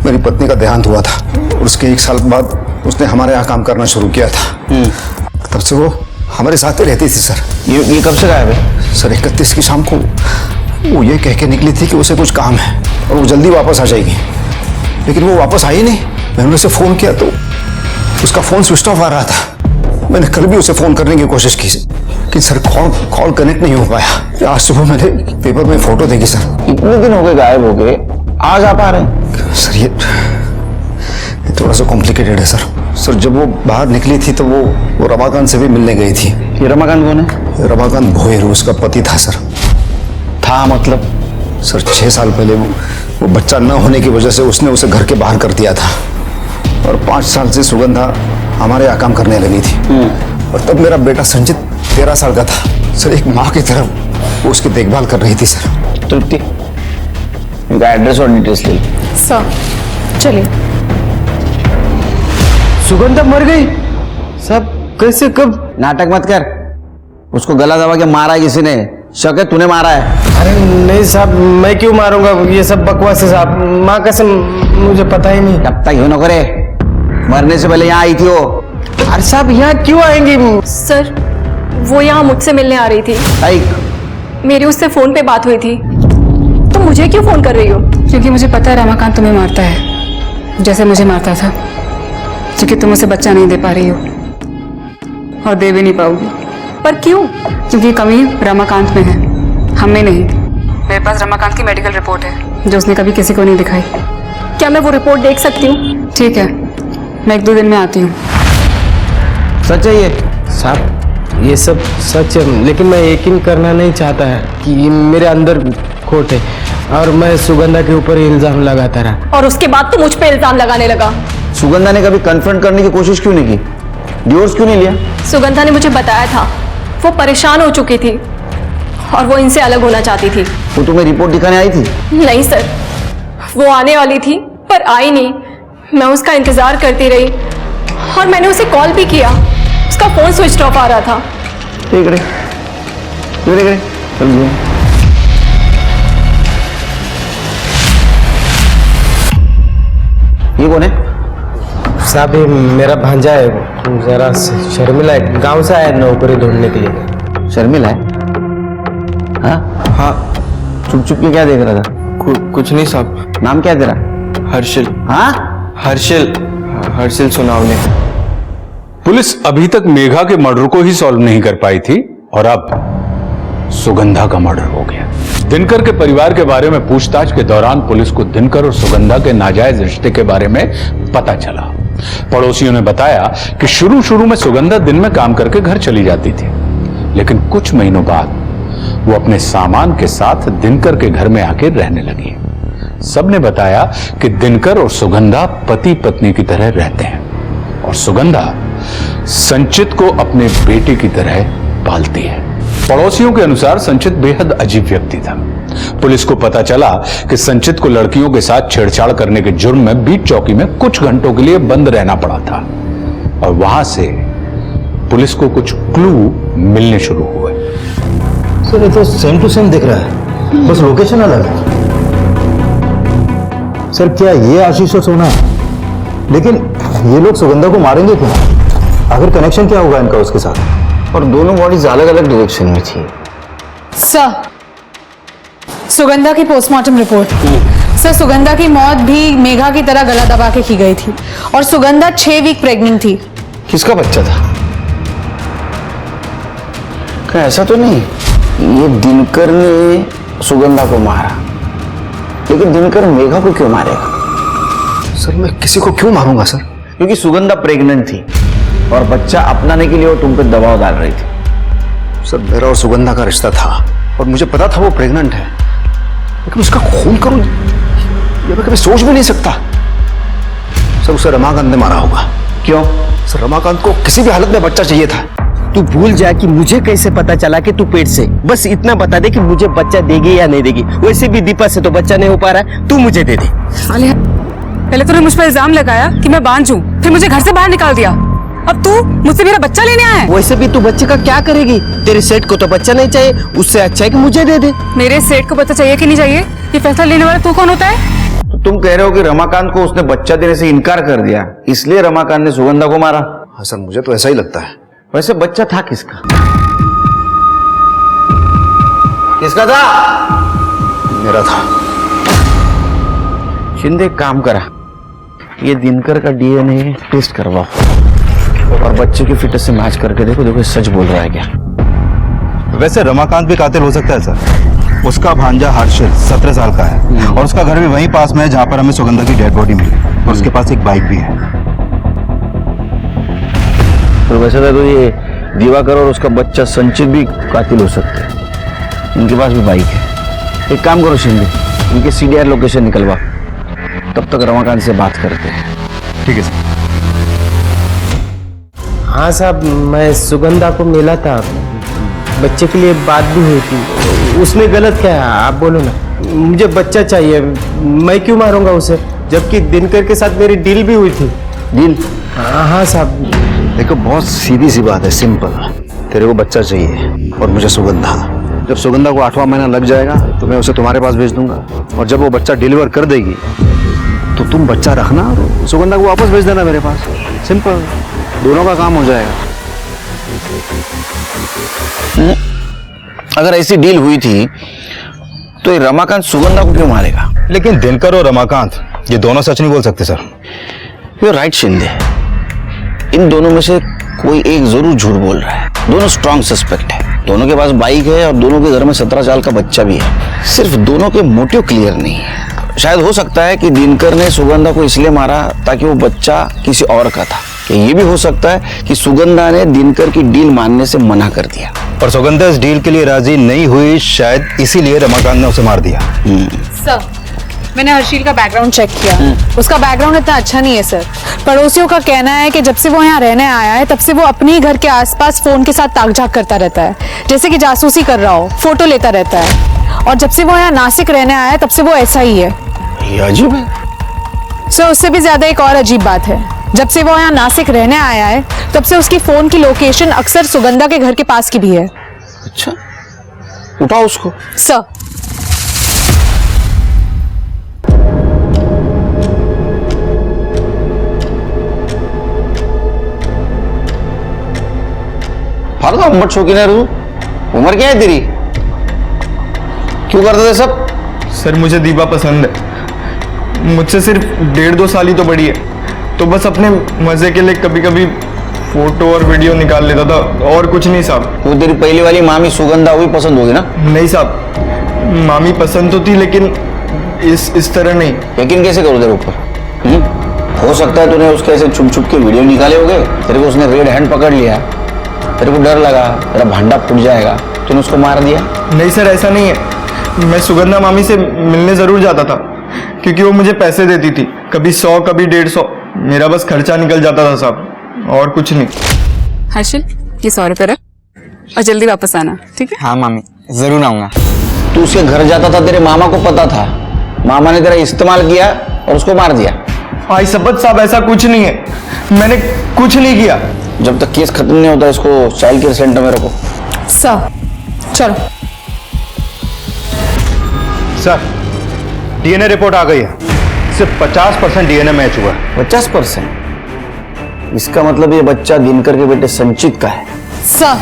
मेरी पत्नी का देहांत हुआ था और उसके 1 साल बाद उसने हमारे यहाँ काम करना शुरू किया था। तब से वो हमारे साथ ही रहती थी सर। ये कब से गायब है? सर 31 की शाम को वो ये कह के निकली थी कि उसे कुछ काम है और वो जल्दी वापस आ जाएगी, लेकिन वो वापस आई नहीं। मैंने उसे फोन किया तो उसका फोन स्विच ऑफ आ रहा था। मैंने कल भी उसे फोन करने की कोशिश की कि सर कॉल कनेक्ट नहीं हो पाया। आज सुबह मैंने पेपर में फोटो देखी सर। इतने दिन हो गए गायब हो गए, आज आप आ रहे हैं? सर ये थोड़ा सा कॉम्प्लिकेटेड है सर। सर जब वो बाहर निकली थी तो वो रमाकांत से भी मिलने गई थी। ये रमाकांत कौन है? रमाकांत भोयर उसका पति था सर। था मतलब? सर 6 साल पहले वो बच्चा न होने की वजह से उसने उसे घर के बाहर कर दिया था और 5 साल से सुगंधा हमारे यहाँ काम करने लगी थी। और तब मेरा बेटा संचित 13 साल का था। सर एक माँ की तरह वो उसकी देखभाल कर रही थी सर। तृप्ति, इनका एड्रेस और डिटेल्स ले। सर चलिए। सुगंधा मर गई? सब कैसे, कब? नाटक मत कर। उसको गला दबा के मारा है किसी ने। शक है तूने मारा है? अरे नहीं साहब, मैं क्यों मारूंगा? ये सब बकवास है साहब। माँ कसम मुझे पता ही नहीं। तब तक क्यों न करे, मरने से पहले यहाँ आई थी वो। अरे साहब यहाँ क्यों आएंगी? सर वो यहाँ मुझसे मिलने आ रही थी। मेरी उससे फोन पे बात हुई थी। तो मुझे क्यों फोन कर रही हो? क्योंकि मुझे पता है रमाकांत तुम्हें मारता है, जैसे मुझे मारता था। क्योंकि तुम उसे बच्चा नहीं दे पा रही हो और दे भी नहीं पाओगी। पर क्यों? क्योंकि कमी रमाकांत में है, हम में नहीं। मेरे पास रमाकांत की मेडिकल रिपोर्ट है जो उसने कभी किसी को नहीं दिखाई। क्या मैं वो रिपोर्ट देख सकती हूँ? ठीक है, मैं 1-2 दिन में आती हूँ। सच है ये? साहब ये सब सच है, लेकिन मैं यकीन करना नहीं चाहता है कि मेरे अंदर खोट है और मैं सुगंधा के ऊपर इल्जाम लगाता रहा। और उसके बाद तो मुझ पे इल्जाम लगाने लगा। सुगंधा ने कभी कन्फ्रंट करने की कोशिश क्यों नहीं की? डिवोर्स क्यों नहीं लिया? सुगंधा ने मुझे बताया था वो परेशान हो चुकी थी और वो इनसे अलग होना चाहती थी। वो तुम्हें रिपोर्ट दिखाने आई थी? नहीं सर, वो आने वाली थी पर आई नहीं। मैं उसका इंतजार करती रही और मैंने उसे कॉल भी किया, उसका फोन स्विच ऑफ आ रहा था। ठीक है, ये कौन है? साहब ये मेरा भांजा है, जरा शर्मिला है, गांव से आया नौकरी ढूंढने के लिए। शर्मिला है? हाँ हाँ। चुप चुप के क्या देख रहा था? कुछ नहीं साहब। नाम क्या तेरा? हर्षिल। हाँ हर्षिल सुनावने। पुलिस अभी तक मेघा के मर्डर को ही सॉल्व नहीं कर पाई थी और अब सुगंधा का मर्डर हो गया। दिनकर के परिवार के बारे में पूछताछ के दौरान पुलिस को दिनकर और सुगंधा के नाजायज रिश्ते के बारे में पता चला। पड़ोसियों ने बताया कि शुरू में सुगंधा दिन में काम करके घर चली जाती थी, लेकिन कुछ महीनों बाद वो अपने सामान के साथ दिनकर के घर में आके रहने लगी। सबने बताया कि दिनकर और सुगंधा पति पत्नी की तरह रहते हैं और सुगंधा संचित को अपने बेटे की तरह पालती है। पड़ोसियों के अनुसार संचित बेहद अजीब व्यक्ति था। पुलिस को पता चला कि संचित को लड़कियों के साथ छेड़छाड़ करने के जुर्म में बीट चौकी में कुछ घंटों के लिए बंद रहना पड़ा था और वहां से पुलिस को कुछ क्लू मिलने शुरू हुए। सर ये तो सेम टू सेम दिख रहा है, बस लोकेशन अलग है। सर क्या ये आशीष और सोना है? लेकिन ये लोग सुगंधा को मारेंगे क्यों? आखिर कनेक्शन क्या होगा इनका उसके साथ? और दोनों बॉडीज अलग अलग डायरेक्शन में थी। सर सुगंधा की पोस्टमार्टम रिपोर्ट। सर सुगंधा की मौत भी मेघा की तरह गला दबा के की गई थी और सुगंधा 6 वीक प्रेग्नेंट थी। किसका बच्चा था? क्या ऐसा तो नहीं ये दिनकर ने सुगंधा को मारा, लेकिन दिनकर मेघा को क्यों मारेगा? सर मैं किसी को क्यों मारूंगा सर? क्योंकि सुगंधा प्रेग्नेंट थी और बच्चा अपनाने के लिए वो तुम पे दबाव डाल रही थी। सर मेरा और सुगंधा का रिश्ता था और मुझे पता था वो प्रेग्नेंट है, लेकिन उसका खून करूं ये मैं कभी सोच भी नहीं सकता। सर उसे रमाकांत ने मारा होगा। क्यों? सर रमाकांत को किसी भी हालत में बच्चा चाहिए था। तू भूल जा कि मुझे कैसे पता चला कि तू पेट से, बस इतना बता दे कि मुझे बच्चा देगी या नहीं देगी। वैसे भी दीपा से तो बच्चा नहीं हो पा रहा है, तू मुझे दे दे। आलिया, पहले तूने मुझ पर इल्जाम लगाया कि मैं बांझ हूँ, फिर मुझे घर से बाहर निकाल दिया, अब तू मुझसे मेरा बच्चा लेने आया है। वैसे भी तू बच्चे का क्या करेगी? तेरे सेठ को तो बच्चा नहीं चाहिए, उससे अच्छा है कि मुझे दे दे। मेरे सेठ को बच्चा चाहिए कि नहीं चाहिए, ये फैसला लेने वाला तू कौन होता है? तो तुम कह रहे हो कि रमाकांत को उसने बच्चा देने से इनकार कर दिया, इसलिए रमाकांत ने सुगंधा को मारा? हाँ सर मुझे तो ऐसा ही लगता है। वैसे बच्चा था किसका? किसका था? मेरा था। शिंदे एक काम करा, ये दिनकर का डीएनए टेस्ट करवाओ और बच्चे की फिटनेस से मैच करके देखो, देखो सच बोल रहा है क्या। वैसे रमाकांत भी कातिल हो सकता है सर। उसका भांजा हर्षिल 17 साल का है और उसका घर भी वहीं पास में है जहां पर हमें सुगंधा की डेड बॉडी मिली और उसके पास एक बाइक भी है। तो वैसे तो ये दिवाकर और उसका बच्चा संचित भी कातिल हो सकते हैं, इनके पास भी बाइक है। एक काम करो शिंदे, इनके सीडीआर लोकेशन निकलवा, तब तक रमाकांत से बात करते हैं। ठीक है सर। हाँ साहब, मैं सुगंधा को मिला था, बच्चे के लिए बात भी हुई थी। उसमें गलत क्या है आप बोलो ना। मुझे बच्चा चाहिए, मैं क्यों मारूंगा उसे, जबकि दिनकर के साथ मेरी डील भी हुई थी। डील? हाँ साहब। देखो बहुत सीधी सी बात है, सिंपल। तेरे को बच्चा चाहिए और मुझे सुगंधा। जब सुगंधा को 8वां महीना लग जाएगा तो मैं उसे तुम्हारे पास भेज दूंगा और जब वो बच्चा डिलीवर कर देगी तो तुम बच्चा रखना और सुगंधा को वापस भेज देना मेरे पास। सिंपल, दोनों का काम हो जाएगा। अगर ऐसी डील हुई थी तो ये रमाकांत सुगंधा को क्यों मारेगा? लेकिन दिनकर और रमाकांत ये दोनों सच नहीं बोल सकते सर। ये राइट शिंदे, इन दोनों में से कोई एक जरूर झूठ बोल रहा है। दोनों स्ट्रॉन्ग सस्पेक्ट है, दोनों के पास बाइक है और दोनों के घर में 17 साल का बच्चा भी है। सिर्फ दोनों के मोटिव क्लियर नहीं है। शायद हो सकता है कि दिनकर ने सुगंधा को इसलिए मारा ताकि वो बच्चा किसी और का था, कि ये भी हो सकता है कि सुगंधा ने दिनकर की डील मानने से मना कर दिया और सुगंधा इस डील के लिए राजी नहीं हुई, शायद इसीलिए रमाकांत ने उसे मार दिया। सर मैंने हर्षिल का बैकग्राउंड चेक किया, उसका बैकग्राउंड इतना अच्छा नहीं है सर। पड़ोसियों का कहना है कि जब से वो यहाँ रहने आया है तब से वो अपने ही घर के आसपास फोन के साथ ताक-झाक करता रहता है, जैसे कि जासूसी कर रहा हो, फोटो लेता रहता है। और जब से वो यहाँ नासिक रहने आया है तब से वो ऐसा ही है। ये अजीब है सर। उससे भी ज्यादा एक और अजीब बात है, जब से वो यहाँ नासिक रहने आया है तब से उसकी फोन की लोकेशन अक्सर सुगंधा के घर के पास की भी है। अच्छा, उठाओ उसको। सर फालतू अम्बट शौकीन है तू, उम्र क्या है तेरी, क्यों करते थे सब? सर मुझे दीपा पसंद है, मुझसे सिर्फ 1.5-2 साल ही तो बड़ी है, तो बस अपने मजे के लिए कभी कभी फोटो और वीडियो निकाल लेता था और कुछ नहीं साहब। वो तेरी पहली वाली मामी सुगंधा हुई पसंद होगी ना? नहीं साहब, मामी पसंद तो थी लेकिन इस तरह नहीं। यकीन कैसे करूँ तेरे ऊपर? हो सकता है तूने उसके ऐसे छुप छुप के वीडियो निकाले होंगे, तेरे को उसने रेड हैंड पकड़ लिया, तेरे को डर लगा तेरा भांडा फूट जाएगा, तूने उसको मार दिया। नहीं सर, ऐसा नहीं है। मैं सुगंधा मामी से मिलने जरूर जाता था क्योंकि वो मुझे पैसे देती थी, कभी 100 कभी 150। मेरा बस खर्चा निकल जाता था साहब, और कुछ नहीं। हर्षिल, ये 100 रुपये रख और जल्दी वापस आना, ठीक है? हाँ मामी, जरूर आऊंगा। तू उसके घर जाता था, तेरे मामा को पता था, मामा ने तेरा इस्तेमाल किया और उसको मार दिया। भाई सबत साहब, ऐसा कुछ नहीं है, मैंने कुछ नहीं किया। जब तक केस खत्म नहीं होता इसको चाइल्ड केयर सेंटर में रखो। सर चलो। सर, डीएनए रिपोर्ट आ गई है, सिर्फ 50% डीएनए मैच हुआ। 50%? इसका मतलब ये बच्चा दिनकर के बेटे संचित का है। सर,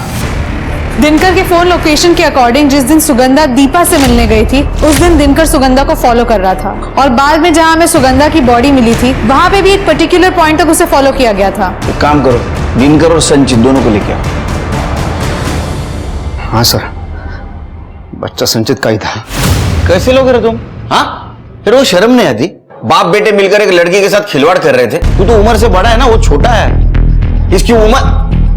दिनकर के फोन लोकेशन के अकॉर्डिंग जिस दिन सुगंधा दीपा से मिलने गई थी उस दिन दिनकर सुगंधा को फॉलो कर रहा था, और बाद में जहां हमें सुगंधा की बॉडी मिली थी वहां पे भी एक पर्टिकुलर पॉइंट तक उसे फॉलो किया गया था। एक काम करो, दिनकर और संचित दोनों को लेके आओ। हाँ सर, बच्चा संचित का ही था। कैसे लोग रहे तुम? हाँ, फिर वो शर्म नहीं आती? बाप बेटे मिलकर एक लड़की के साथ खिलवाड़ कर रहे थे। तू तो उम्र से बड़ा है ना, वो छोटा है। इसकी उम्र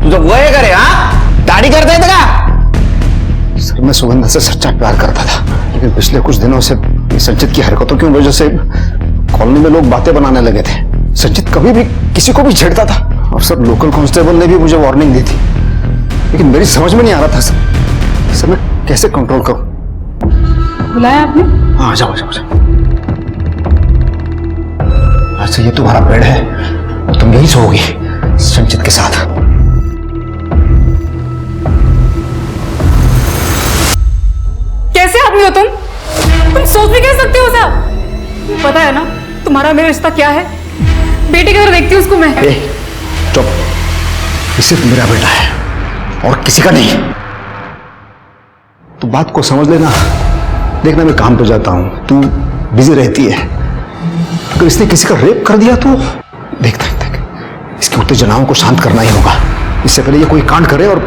तू तो वह करे, हाँ? दाढ़ी करते थे क्या? सर, मैं सुगंधा से सच्चा प्यार करता था, लेकिन पिछले कुछ दिनों से संचित की हरकतों की वजह से कॉलोनी में लोग बातें बनाने लगे थे। संचित कभी भी किसी को भी छेड़ता था, और सर लोकल कांस्टेबल ने भी मुझे वार्निंग दी थी, लेकिन मेरी समझ में नहीं आ रहा था सर मैं कैसे कंट्रोल करूं। बुलाया आपने? हाँ, जाओ जाओ जाओ। अच्छा, ये तुम्हारा बेड है और तुम यही सोओगी संचित के साथ। कैसे आदमी हो तुम? तुम सोच भी कैसे सकते हो साहब? पता है ना तुम्हारा मेरा रिश्ता क्या है? बेटे की तरह देखती हूँ उसको मैं। चुप, ये सिर्फ मेरा बेटा है और किसी का नहीं। तू बात को समझ लेना। देखना, मैं काम पे जाता हूं, तू बिजी रहती है। अगर इसने किसी का रेप कर दिया तो देख इसकी उत्तेजनाओं को शांत करना ही होगा। इससे पहले ये कोई कांड करे और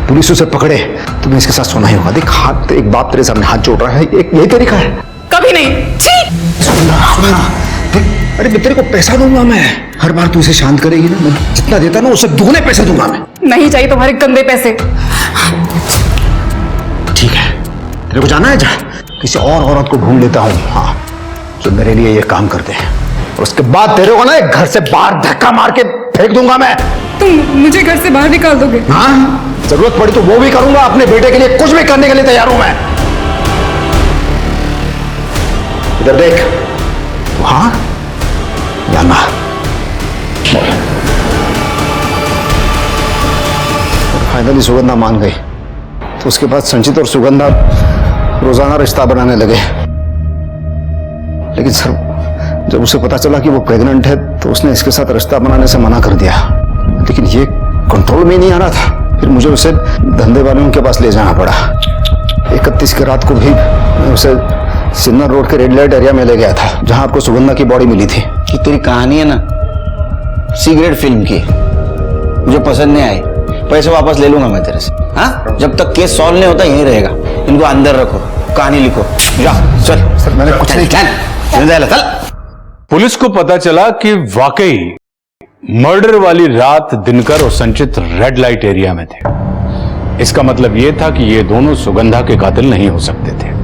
पुलिस उसे पकड़े तो मैं इसके साथ सोना ही होगा। देख, हाथ, एक बाप तेरे सामने हाथ जोड़ रहा है, एक यही तरीका है। कभी नहीं। देख, अरे मैं तेरे को पैसा दूंगा, मैं हर बार तू इसे शांत करेगी ना, मैं जितना देता ना उससे दुगने पैसे दूंगा मैं। नहीं चाहिए तुम्हारे गंदे पैसे। ठीक है, तेरे को जाना है, जा किसी और औरत को ढूंढ लेता हूँ, हाँ, जो मेरे लिए ये काम करते हैं, और उसके बाद तेरे को ना एक घर से बाहर धक्का मार के फेंक दूंगा मैं। तुम मुझे घर से बाहर निकाल दोगे? हाँ, जरूरत पड़ी तो वो भी करूंगा। अपने बेटे के लिए कुछ भी करने के लिए तैयार हूं मैं। इधर देख। हाँ या ना? फाइनली सुगंधा मान गई, तो उसके बाद संचित और सुगंधा रोजाना रिश्ता बनाने लगे। लेकिन सर, जब उसे पता चला कि वो प्रेग्नेंट है तो उसने इसके साथ रिश्ता बनाने से मना कर दिया। लेकिन ये कंट्रोल में नहीं आ रहा था, फिर मुझे उसे धंधे वालों के पास ले जाना पड़ा। 31 की रात को भी मैं उसे सिन्नर रोड के रेड लाइट एरिया में ले गया था, जहां आपको सुगंधा की बॉडी मिली थी। कि तेरी कहानी है ना सिगरेट फिल्म की, मुझे पसंद नहीं आई। पैसे वापस ले लूंगा मैं तेरे से। हाँ, जब तक केस सॉल्व नहीं होता यहीं रहेगा। इनको अंदर रखो, कहानी लिखो। जा चल। सर, मैंने कुछ नहीं किया। चल। पुलिस को पता चला कि वाकई मर्डर वाली रात दिनकर और संचित रेड लाइट एरिया में थे। इसका मतलब यह था कि ये दोनों सुगंधा के कातिल नहीं हो सकते थे।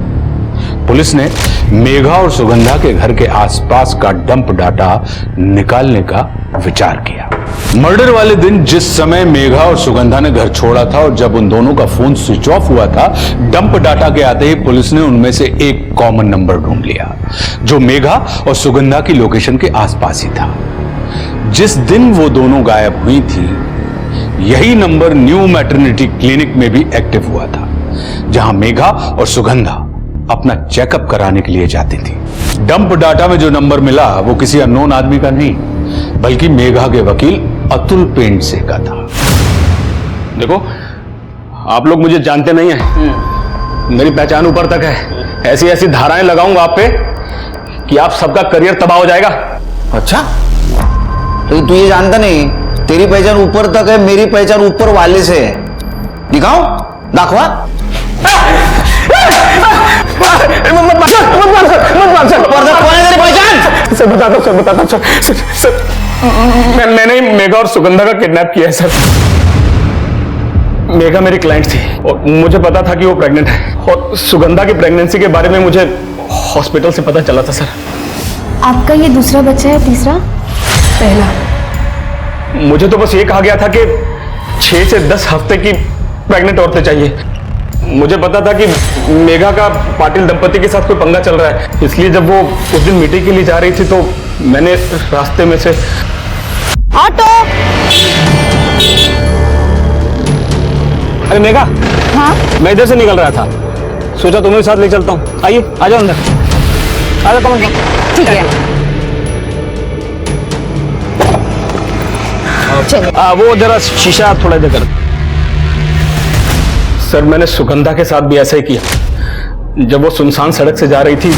पुलिस ने मेघा और सुगंधा के घर के आसपास का डंप डाटा निकालने का विचार किया। मर्डर वाले दिन जिस समय मेघा और सुगंधा ने घर छोड़ा था और जब उन दोनों का फोन स्विच ऑफ हुआ था, डंप डाटा के आते ही पुलिस ने उनमें से एक कॉमन नंबर ढूंढ लिया जो मेघा और सुगंधा की लोकेशन के आसपास ही था। जिस दिन वो दोनों गायब हुई थी, यही नंबर न्यू मैटरनिटी क्लिनिक में भी एक्टिव हुआ था, जहां मेघा और सुगंधा अपना चेकअप कराने के लिए जाती थी। डंप डाटा में जो नंबर मिला वो किसी अननोन आदमी का नहीं, बल्कि मेघा के वकील अतुल पेंट से का था। देखो, आप लोग मुझे जानते नहीं हैं, मेरी पहचान ऊपर तक है। ऐसी ऐसी धाराएं लगाऊंगा आप पे कि आप सबका करियर तबाह हो जाएगा। अच्छा, तो तू ये जानता नहीं तेरी पहचान ऊपर तक है, मेरी पहचान ऊपर वाले से है। दिखाओ, दाखवा। सर बताता हूँ सर मैंने मेघा और सुगंधा का किडनैप किया है सर। मेघा मेरी क्लाइंट थी और मुझे पता था कि वो प्रेग्नेंट है, और सुगंधा की प्रेगनेंसी के बारे में मुझे हॉस्पिटल से पता चला था सर। आपका ये दूसरा बच्चा है, तीसरा? पहला। मुझे तो बस ये कहा गया था कि 6 से 10 हफ्ते की प्रेग्नेंट औरतें चाहिए। मुझे पता था कि मेघा का पाटिल दंपति के साथ कोई पंगा चल रहा है, इसलिए जब वो उस दिन मीटिंग के लिए जा रही थी तो मैंने रास्ते में से ऑटो। अरे मेघा, हाँ मैं इधर से निकल रहा था, सोचा तुम्हें साथ ले चलता हूँ। आइए, आ जाओ अंदर, आ जाओ। कम ठीक है। वो जरा शीशा थोड़ा इधर कर। सर मैंने सुगंधा के साथ भी ऐसा ही किया। जब वो सुनसान सड़क से जा रही थी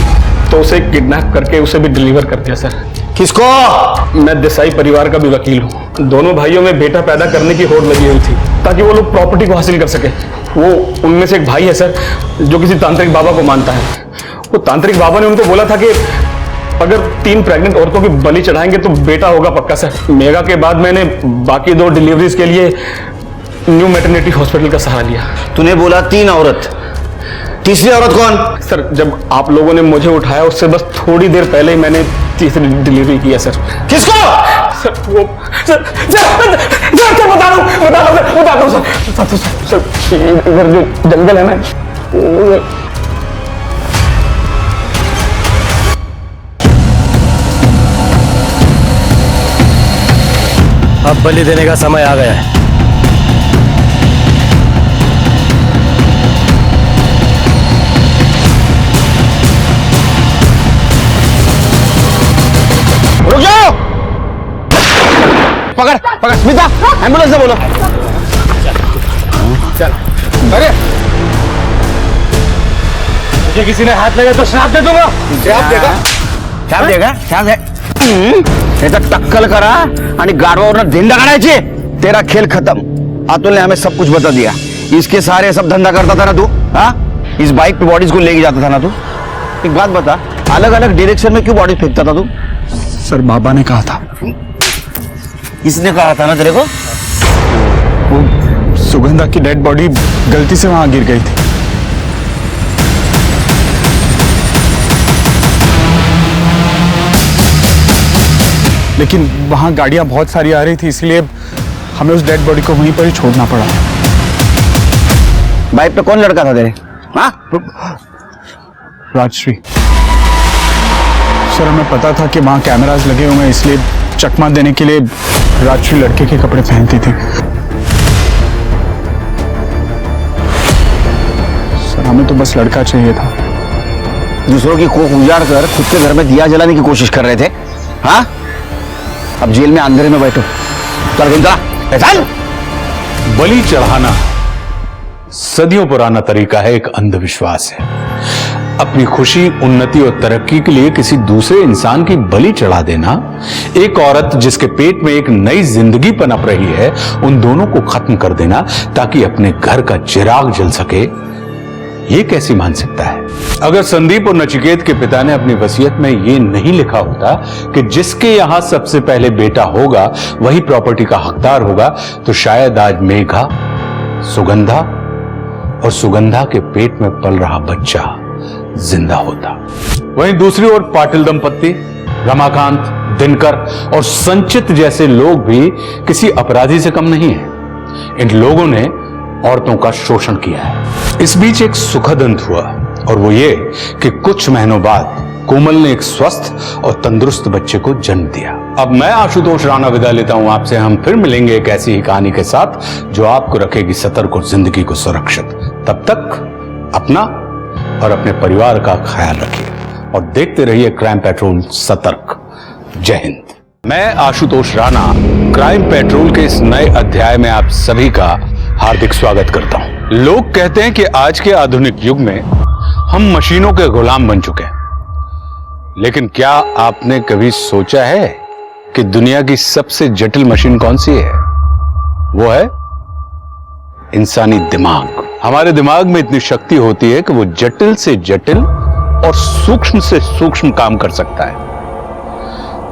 तो उसे किडनैप करके उसे भी डिलीवर कर दिया सर। किसको? मैं देसाई परिवार का भी वकील हूँ। दोनों भाइयों में बेटा पैदा करने की होड़ लगी हुई थी ताकि वो लोग प्रॉपर्टी को हासिल कर सके। वो उनमें से एक भाई है सर जो किसी तांत्रिक बाबा को मानता है। वो तांत्रिक बाबा ने उनको बोला था कि अगर 3 प्रेग्नेंट औरतों की बलि चढ़ाएंगे तो बेटा होगा पक्का सर। मेघा के बाद मैंने बाकी 2 डिलीवरीज के लिए न्यू मैटरनिटी हॉस्पिटल का सहारा लिया। तूने बोला 3 औरत, तीसरी औरत कौन? सर जब आप लोगों ने मुझे उठाया उससे बस थोड़ी देर पहले ही मैंने तीसरी डिलीवरी किया सर। किसको? सर वो सर बता रहा हूँ सर इधर जो जंगल है ना, अब बलि देने का समय आ गया है। रुक जाओ! पकड़ स्मिता, एम्बुलेंस से बोलो। चल। अरे मुझे किसी ने हाथ लगा तो श्राप दे दूंगा। श्राप देगा? श्राप देगा? श्राप दे। याचा टक्कल करा आणि गाडवावरनं धिंडा काढायची। तेरा खेल खत्म। अतुल ने हमें सब कुछ बता दिया। इसके सारे सब धंधा करता था ना तू? हाँ, इस बाइक पे बॉडीज को लेके जाता था ना तू? एक बात बता, अलग अलग डायरेक्शन में क्यों बॉडी फेंकता था तू? सर बाबा ने कहा था। किसने कहा था ना तेरे को? वो सुगंधा की डेड बॉडी गलती से वहां गिर गई थी। लेकिन वहां गाड़ियां बहुत सारी आ रही थी, इसलिए हमें उस डेड बॉडी को वहीं पर ही छोड़ना पड़ा। बाइक पे कौन लड़का था तेरे? हाँ? राजश्री। सर हमें पता था कि वहां कैमरास लगे हुए हैं, इसलिए चकमा देने के लिए राजश्री लड़के के कपड़े पहनती थी। सर हमें तो बस लड़का चाहिए था। दूसरों की कोख उजाड़ कर खुद के घर में दिया जलाने की कोशिश कर रहे थे। हाँ, अब जेल में अंधेरे में बैठो। चल। बलि चढ़ाना सदियों पुराना तरीका है, एक अंधविश्वास है। अपनी खुशी, उन्नति और तरक्की के लिए किसी दूसरे इंसान की बलि चढ़ा देना, एक औरत जिसके पेट में एक नई जिंदगी पनप रही है, उन दोनों को खत्म कर देना ताकि अपने घर का चिराग जल सके, ये कैसी मानसिकता है? अगर संदीप और नचिकेत के पिता ने अपनी वसीयत में ये नहीं लिखा होता कि जिसके यहां सबसे पहले बेटा होगा वही प्रॉपर्टी का हकदार होगा, तो शायद आज मेघा, सुगंधा और सुगंधा के पेट में पल रहा बच्चा जिंदा होता। वहीं दूसरी ओर पाटिल दंपत्ति, रमाकांत, दिनकर और संचित जैसे लोग भी किसी अपराधी से कम नहीं हैं। इन लोगों ने औरतों का शोषण किया है। इस बीच एक सुखद अंत हुआ, और वो ये कि कुछ महीनों बाद कोमल ने एक स्वस्थ और तंदुरुस्त बच्चे को जन्म दिया। अब मैं आशुतोष राणा विदा लेता हूं आपसे। हम फिर मिलेंगे एक ऐसी ही कहानी के साथ जो आपको रखेगी सतर्क और जिंदगी को सुरक्षित। तब तक अपना और अपने परिवार का ख्याल रखिए और देखते रहिए क्राइम पेट्रोल सतर्क। जय हिंद। मैं आशुतोष राणा क्राइम पेट्रोल के इस नए अध्याय में आप सभी का हार्दिक स्वागत करता हूं। लोग कहते हैं कि आज के आधुनिक युग में हम मशीनों के गुलाम बन चुके हैं, लेकिन क्या आपने कभी सोचा है कि दुनिया की सबसे जटिल मशीन कौन सी है? वो है इंसानी दिमाग। हमारे दिमाग में इतनी शक्ति होती है कि वो जटिल से जटिल और सूक्ष्म से सूक्ष्म काम कर सकता है।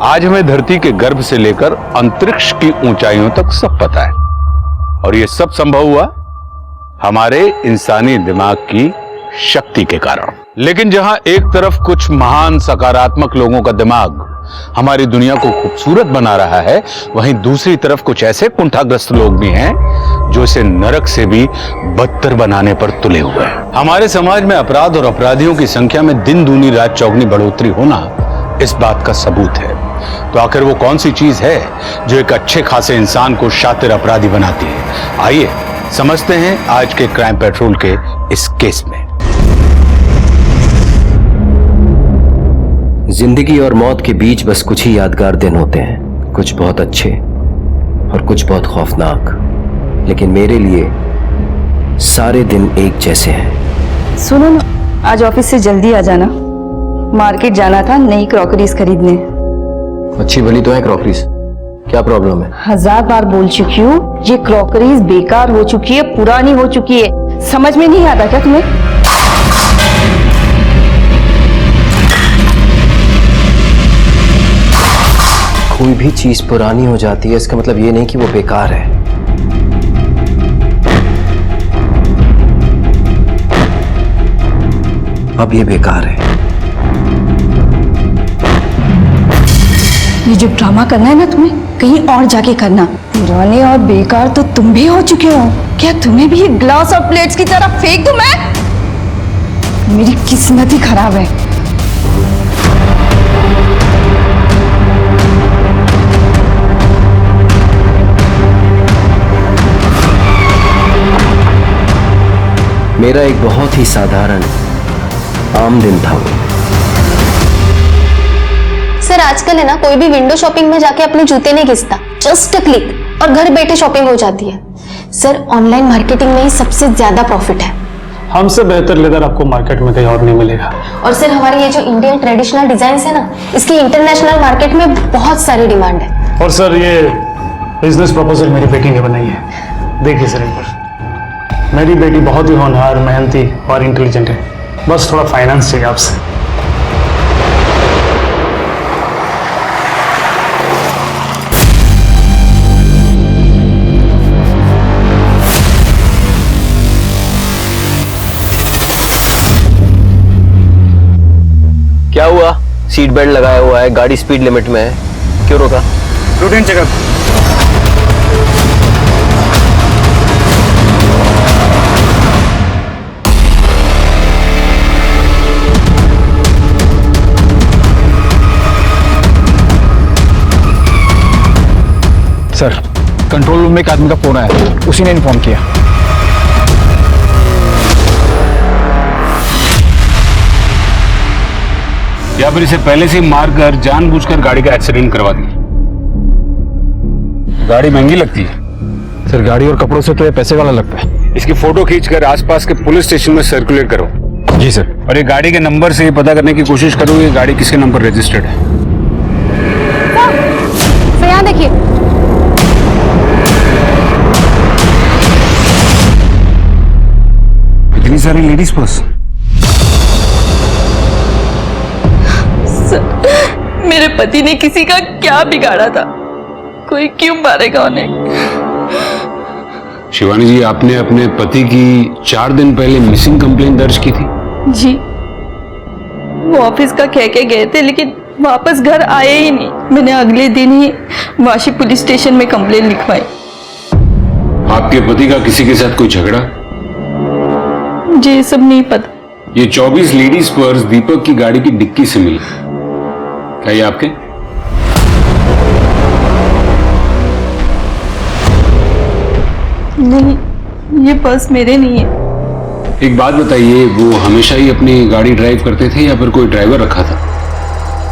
आज हमें धरती के गर्भ से लेकर अंतरिक्ष की ऊंचाइयों तक सब पता है, और ये सब संभव हुआ हमारे इंसानी दिमाग की शक्ति के कारण। लेकिन जहां एक तरफ कुछ महान सकारात्मक लोगों का दिमाग हमारी दुनिया को खूबसूरत बना रहा है, वहीं दूसरी तरफ कुछ ऐसे कुंठाग्रस्त लोग भी हैं जो इसे नरक से भी बदतर बनाने पर तुले हुए हैं। हमारे समाज में अपराध और अपराधियों की संख्या में दिन दूनी रात चौगुनी बढ़ोतरी होना इस बात का सबूत है। तो आखिर वो कौन सी चीज है जो एक अच्छे खासे इंसान को शातिर अपराधी बनाती है? आइए समझते हैं आज के क्राइम पेट्रोल के इस केस में। जिंदगी और मौत के बीच बस कुछ ही यादगार दिन होते हैं, कुछ बहुत अच्छे और कुछ बहुत खौफनाक, लेकिन मेरे लिए सारे दिन एक जैसे हैं। सुनो ना, आज ऑफिस से जल्दी आ जाना, मार्केट जाना था नई क्रॉकरीज खरीदने। अच्छी भली तो है क्रॉकरीज, क्या प्रॉब्लम है? 1000 बार बोल चुकी हूँ, ये क्रॉकरीज बेकार हो चुकी है, पुरानी हो चुकी है। समझ में नहीं आता क्या तुम्हें? कोई भी चीज पुरानी हो जाती है इसका मतलब ये नहीं कि वो बेकार है। अब ये बेकार है। ये जो ड्रामा करना है ना तुम्हें, कहीं और जाके करना। पुराने और बेकार तो तुम भी हो चुके हो। क्या तुम्हें भी ग्लास और प्लेट्स की तरह फेंक दूं मैं? मेरी किस्मत ही खराब है। मेरा एक बहुत ही साधारण आम दिन था वो। सर आजकल है ना, कोई भी विंडो शॉपिंग में जाके अपने जूते नहीं घिसता, जस्ट अ क्लिक और घर बैठे शॉपिंग हो जाती है। सर ऑनलाइन मार्केटिंग में ही सबसे ज्यादा प्रॉफिट है। हमसे बेहतर लेदर आपको मार्केट में कहीं और नहीं मिलेगा। और सर हमारी ये जो इंडियन ट्रेडिशनल डिजाइन है ना, इसकी इंटरनेशनल मार्केट में बहुत सारी डिमांड है। और सर ये बिजनेस प्रपोजल मेरी बेटी ने बनाई है, देखिए सर एक बार। मेरी बेटी बहुत ही होनहार, मेहनती और इंटेलिजेंट है, बस थोड़ा फाइनेंस चाहिए आपसे। क्या हुआ? सीट बेल्ट लगाया हुआ है, गाड़ी स्पीड लिमिट में है, क्यों रोका? Routine checkup. Sir, control room में एक आदमी का फोन आया, उसी ने इन्फॉर्म किया। या फिर इसे पहले से मारकर जानबूझकर गाड़ी का एक्सीडेंट करवा दी। गाड़ी महंगी लगती है सर, गाड़ी और कपड़ों से तो ये पैसे वाला लगता है। इसकी फोटो खींचकर आसपास के पुलिस स्टेशन में सर्कुलेट करो। जी सर। और ये गाड़ी के नंबर से पता करने की कोशिश करो ये गाड़ी किसके नंबर रजिस्टर्ड है। सर यहाँ देखिए, इतनी सारी लेडीज पर्स। मेरे पति ने किसी का क्या बिगाड़ा था? कोई क्यों मारेगा उन्हें? शिवानी जी, आपने अपने पति की 4 दिन पहले मिसिंग कंप्लेंट दर्ज की थी। जी, वो ऑफिस का कह के गए थे, लेकिन वापस घर आए ही नहीं। मैंने अगले दिन ही वाशी पुलिस स्टेशन में कंप्लेंट लिखवाई। आपके पति का किसी के साथ कोई झगड़ा? मुझे ये सब नहीं पता। ये 24 लेडीज पर्स दीपक की गाड़ी की डिक्की से मिली, क्या ये आपके? नहीं, ये पर्स मेरे नहीं है। एक बात बताइए, वो हमेशा ही अपनी गाड़ी ड्राइव करते थे या फिर कोई ड्राइवर रखा था?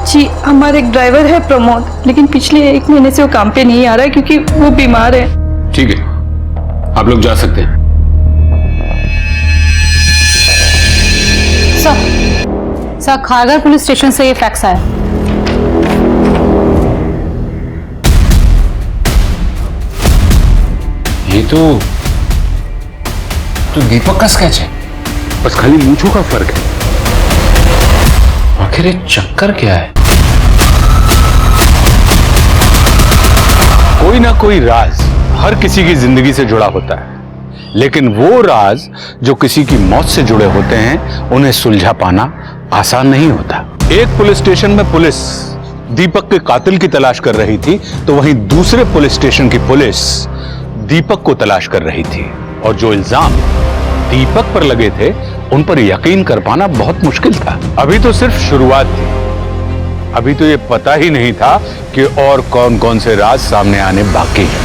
जी, हमारे एक ड्राइवर है प्रमोद, लेकिन पिछले 1 महीने से वो काम पे नहीं आ रहा है क्योंकि वो बीमार है। ठीक है, आप लोग जा सकते हैं। सर, खारगर पुलिस स्टेशन से ये फैक्स आया। ये तो दीपक का स्केच है, बस खाली मूंछों का फर्क है। आखिर ये चक्कर क्या है? कोई ना कोई राज हर किसी की जिंदगी से जुड़ा होता है, लेकिन वो राज जो किसी की मौत से जुड़े होते हैं उन्हें सुलझा पाना आसान नहीं होता। एक पुलिस स्टेशन में पुलिस दीपक के कातिल की तलाश कर रही थी, तो वहीं दूसरे पुलिस स्टेशन की पुलिस दीपक को तलाश कर रही थी, और जो इल्जाम दीपक पर लगे थे उन पर यकीन कर पाना बहुत मुश्किल था। अभी तो सिर्फ शुरुआत थी, अभी तो ये पता ही नहीं था कि और कौन कौन से राज सामने आने बाकी हैं।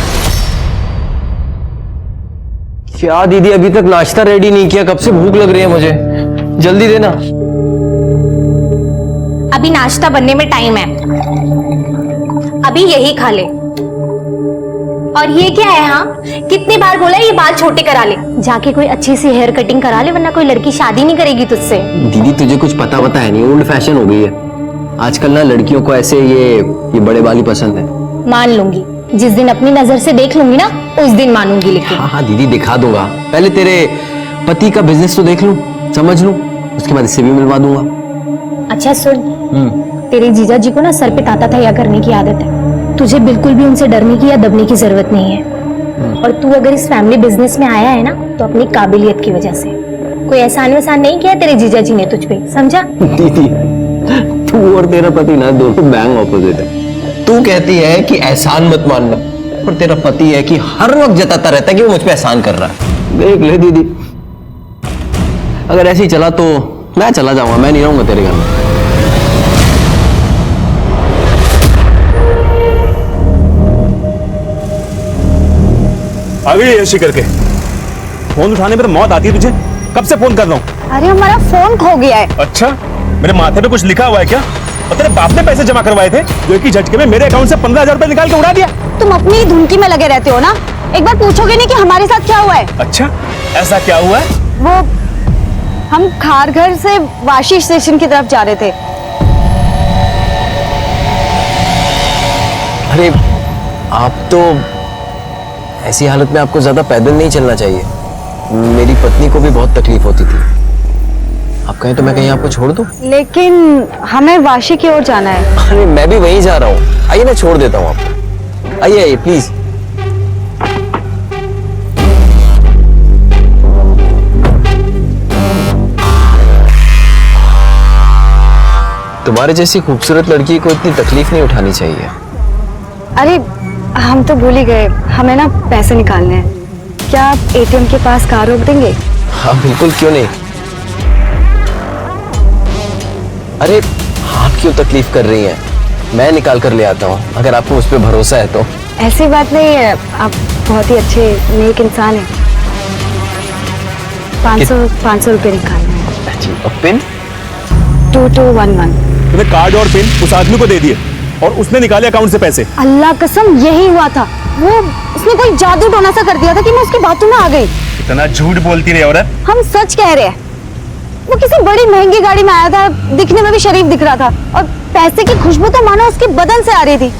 क्या दीदी अभी तक नाश्ता रेडी नहीं किया? कब से भूख लग रही है मुझे, जल्दी देना। अभी नाश्ता बनने में टाइम है, अभी यही खा ले। और ये क्या है? हाँ, कितनी बार बोला ये बाल छोटे करा ले, जाके कोई अच्छी सी हेयर कटिंग करा ले, वरना कोई लड़की शादी नहीं करेगी तुझसे। दीदी तुझे कुछ पता है नहीं, ओल्ड फैशन हो गई है आजकल ना, लड़कियों को ऐसे ये बड़े बाल ही पसंद है। मान लूंगी, जिस दिन अपनी नजर से देख लूंगी ना उस दिन मानूंगी। लेकिन हाँ दीदी दिखा दूंगा, पहले तेरे पति का बिजनेस तो देख लूं, समझ लूं, उसके बाद इससे भी मिलवा दूंगा। अच्छा सुन, तेरे जीजा जी को ना सर पे ताता तैयार करने की आदत है, तुझे बिल्कुल भी उनसे डरने की या दबने की जरूरत नहीं है। और तू अगर इस फैमिली बिजनेस में आया है ना तो अपनी काबिलियत की वजह से, कोई एहसान वहसान नहीं किया तेरे जीजा जी ने तुझ पे, समझा? दीदी तू और तेरा पति ना दोनों बैंग ऑपोजिट है। तू कहती है कि एहसान मत मानना, और तेरा पति है कि हर वक्त जताता रहता है कि वो मुझ पे एहसान कर रहा है। देख ले दीदी, अगर ऐसे ही चला तो मैं चला जाऊंगा, मैं नहीं रहूंगा तेरे घर में। आ गई ऐसी करके, फोन उठाने पर मौत आती है तुझे, कब से फोन कर रहा हूँ। अरे हमारा फोन खो गया है। अच्छा, मेरे माथे पे कुछ लिखा हुआ है क्या? और तेरे बाप ने पैसे जमा करवाए थे जो कि झटके में मेरे अकाउंट से 15,000 रुपए निकाल के उड़ा दिया। तुम अपनी ही धुनकी में लगे रहते हो ना, एक बार पूछोगे नहीं कि हमारे साथ क्या हुआ है? अच्छा, ऐसा क्या हुआ है? वो हम खारघर से वाशी स्टेशन की तरफ जा रहे थे। अरे आप तो ऐसी हालत में आपको ज्यादा पैदल नहीं चलना चाहिए, मेरी पत्नी को भी बहुत तकलीफ होती थी। आप कहें तो मैं कहीं आपको छोड़ दूं? लेकिन हमें वाशी की ओर जाना है। अरे मैं भी वहीं जा रहा हूँ, आइए मैं छोड़ देता हूँ आपको, आइए आइए प्लीज। तुम्हारे जैसी खूबसूरत लड़की को इतनी तकलीफ नहीं उठानी चाहिए। अरे हम तो भूल ही गए, हमें ना पैसे निकालने हैं। क्या आप एटीएम के पास कार रोक देंगे? हाँ बिल्कुल, क्यों नहीं। अरे आप क्यों तकलीफ कर रही हैं, मैं निकाल कर ले आता हूँ, अगर आपको उस पर भरोसा है तो। ऐसी बात नहीं है, आप बहुत ही अच्छे नेक इंसान हैं। 500 रुपए निकालना है। जी, और पिन? 2211। तूने कार्ड और पिन उस आदमी को दे दिए और उसने निकाले अकाउंट से पैसे। अल्लाह कसम यही हुआ था, वो उसने कोई जादू टोना सा कर दिया था कि मैं उसकी बातों में आ गई। इतना झूठ बोलती रही औरत। हम सच कह रहे हैं, वो किसी बड़ी महंगी गाड़ी में आया था, दिखने में भी शरीफ दिख रहा था, और पैसे की खुशबू तो मानो उसके बदन से आ रही थी।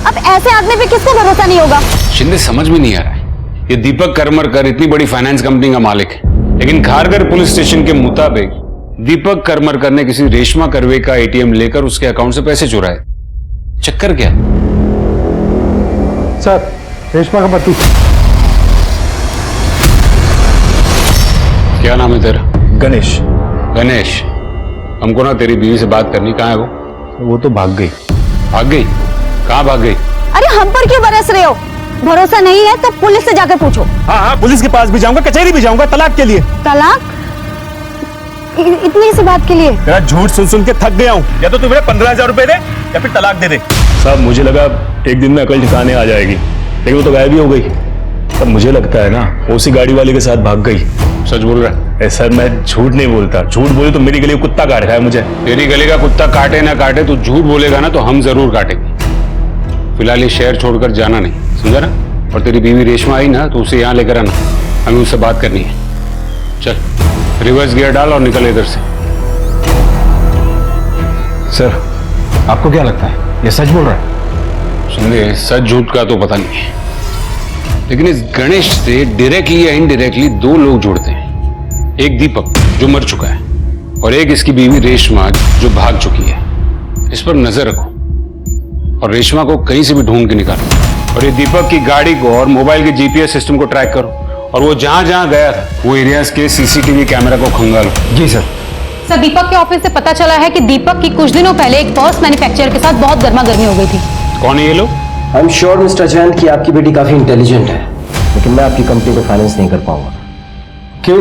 अब ऐसे आदमी पे किसको भरोसा नहीं होगा? शिंदे समझ में नहीं आ रहा है, ये दीपक करमरकर इतनी बड़ी फाइनेंस कंपनी का मालिक है, लेकिन खारघर पुलिस स्टेशन के मुताबिक दीपक करमरकर ने किसी रेशमा करवे का एटीएम लेकर उसके अकाउंट से पैसे चुराए। चक्कर क्या? सर, रेशमा का पति। क्या नाम है तेरा? गणेश। गणेश, हमको ना तेरी बीवी से बात करनी। कहाँ है वो? वो तो भाग गई। भाग गई? कहाँ भाग गई? अरे हम पर क्यों बरस रहे हो? भरोसा नहीं है तो पुलिस से जाकर पूछो। हाँ हाँ, पुलिस के पास भी जाऊंगा, कचहरी भी जाऊंगा, तलाक के लिए। तलाक? इतनी सी बात के लिए? तेरा झूठ सुन सुन के थक गया हूँ, या तो तू मेरे 15,000 रुपए दे या फिर तलाक दे दे। साहब मुझे लगा एक दिन में अकल ठिकाने आ जाएगी, लेकिन वो तो गायब ही हो गई। तब मुझे लगता है ना वो उसी गाड़ी वाले के साथ भाग गई। सच बोल रहा है? सर मैं झूठ नहीं बोलता, झूठ बोले तो मेरी गली कुत्ता काट खाए मुझे। तेरी गली का कुत्ता काटे ना काटे, तू झूठ बोलेगा ना तो हम जरूर काटेंगे। फिलहाल ये शहर छोड़कर जाना नहीं, समझा ना? और तेरी बीवी रेशमा आई ना तो उसे यहाँ लेकर आना, हमें उससे बात करनी है। चल रिवर्स गियर डाल और निकल इधर से। सर, आपको क्या लगता है ये सच बोल रहा है? सुनिए, सच झूठ का तो पता नहीं है, लेकिन इस गणेश से डायरेक्टली या इनडायरेक्टली दो लोग जुड़ते हैं। एक दीपक जो मर चुका है और एक इसकी बीवी रेशमा जो भाग चुकी है। इस पर नजर रखो और रेशमा को कहीं से भी ढूंढ के निकालो और ये दीपक की गाड़ी को और मोबाइल के जीपीएस सिस्टम को ट्रैक करो और वो जहां जहां गया था वो एरियाज के सीसीटीवी कैमरा को खंगालो। जी सर। सर, दीपक के ऑफिस से पता चला है कि दीपक की कुछ दिनों पहले एक पर्स मैन्युफैक्चरर के साथ बहुत गर्मा गर्मी हो गई थी। कौन है ये लोग? I am sure mister Jain कि आपकी बेटी काफी इंटेलिजेंट है, लेकिन मैं आपकी कंपनी को फाइनेंस नहीं कर पाऊंगा। क्यों?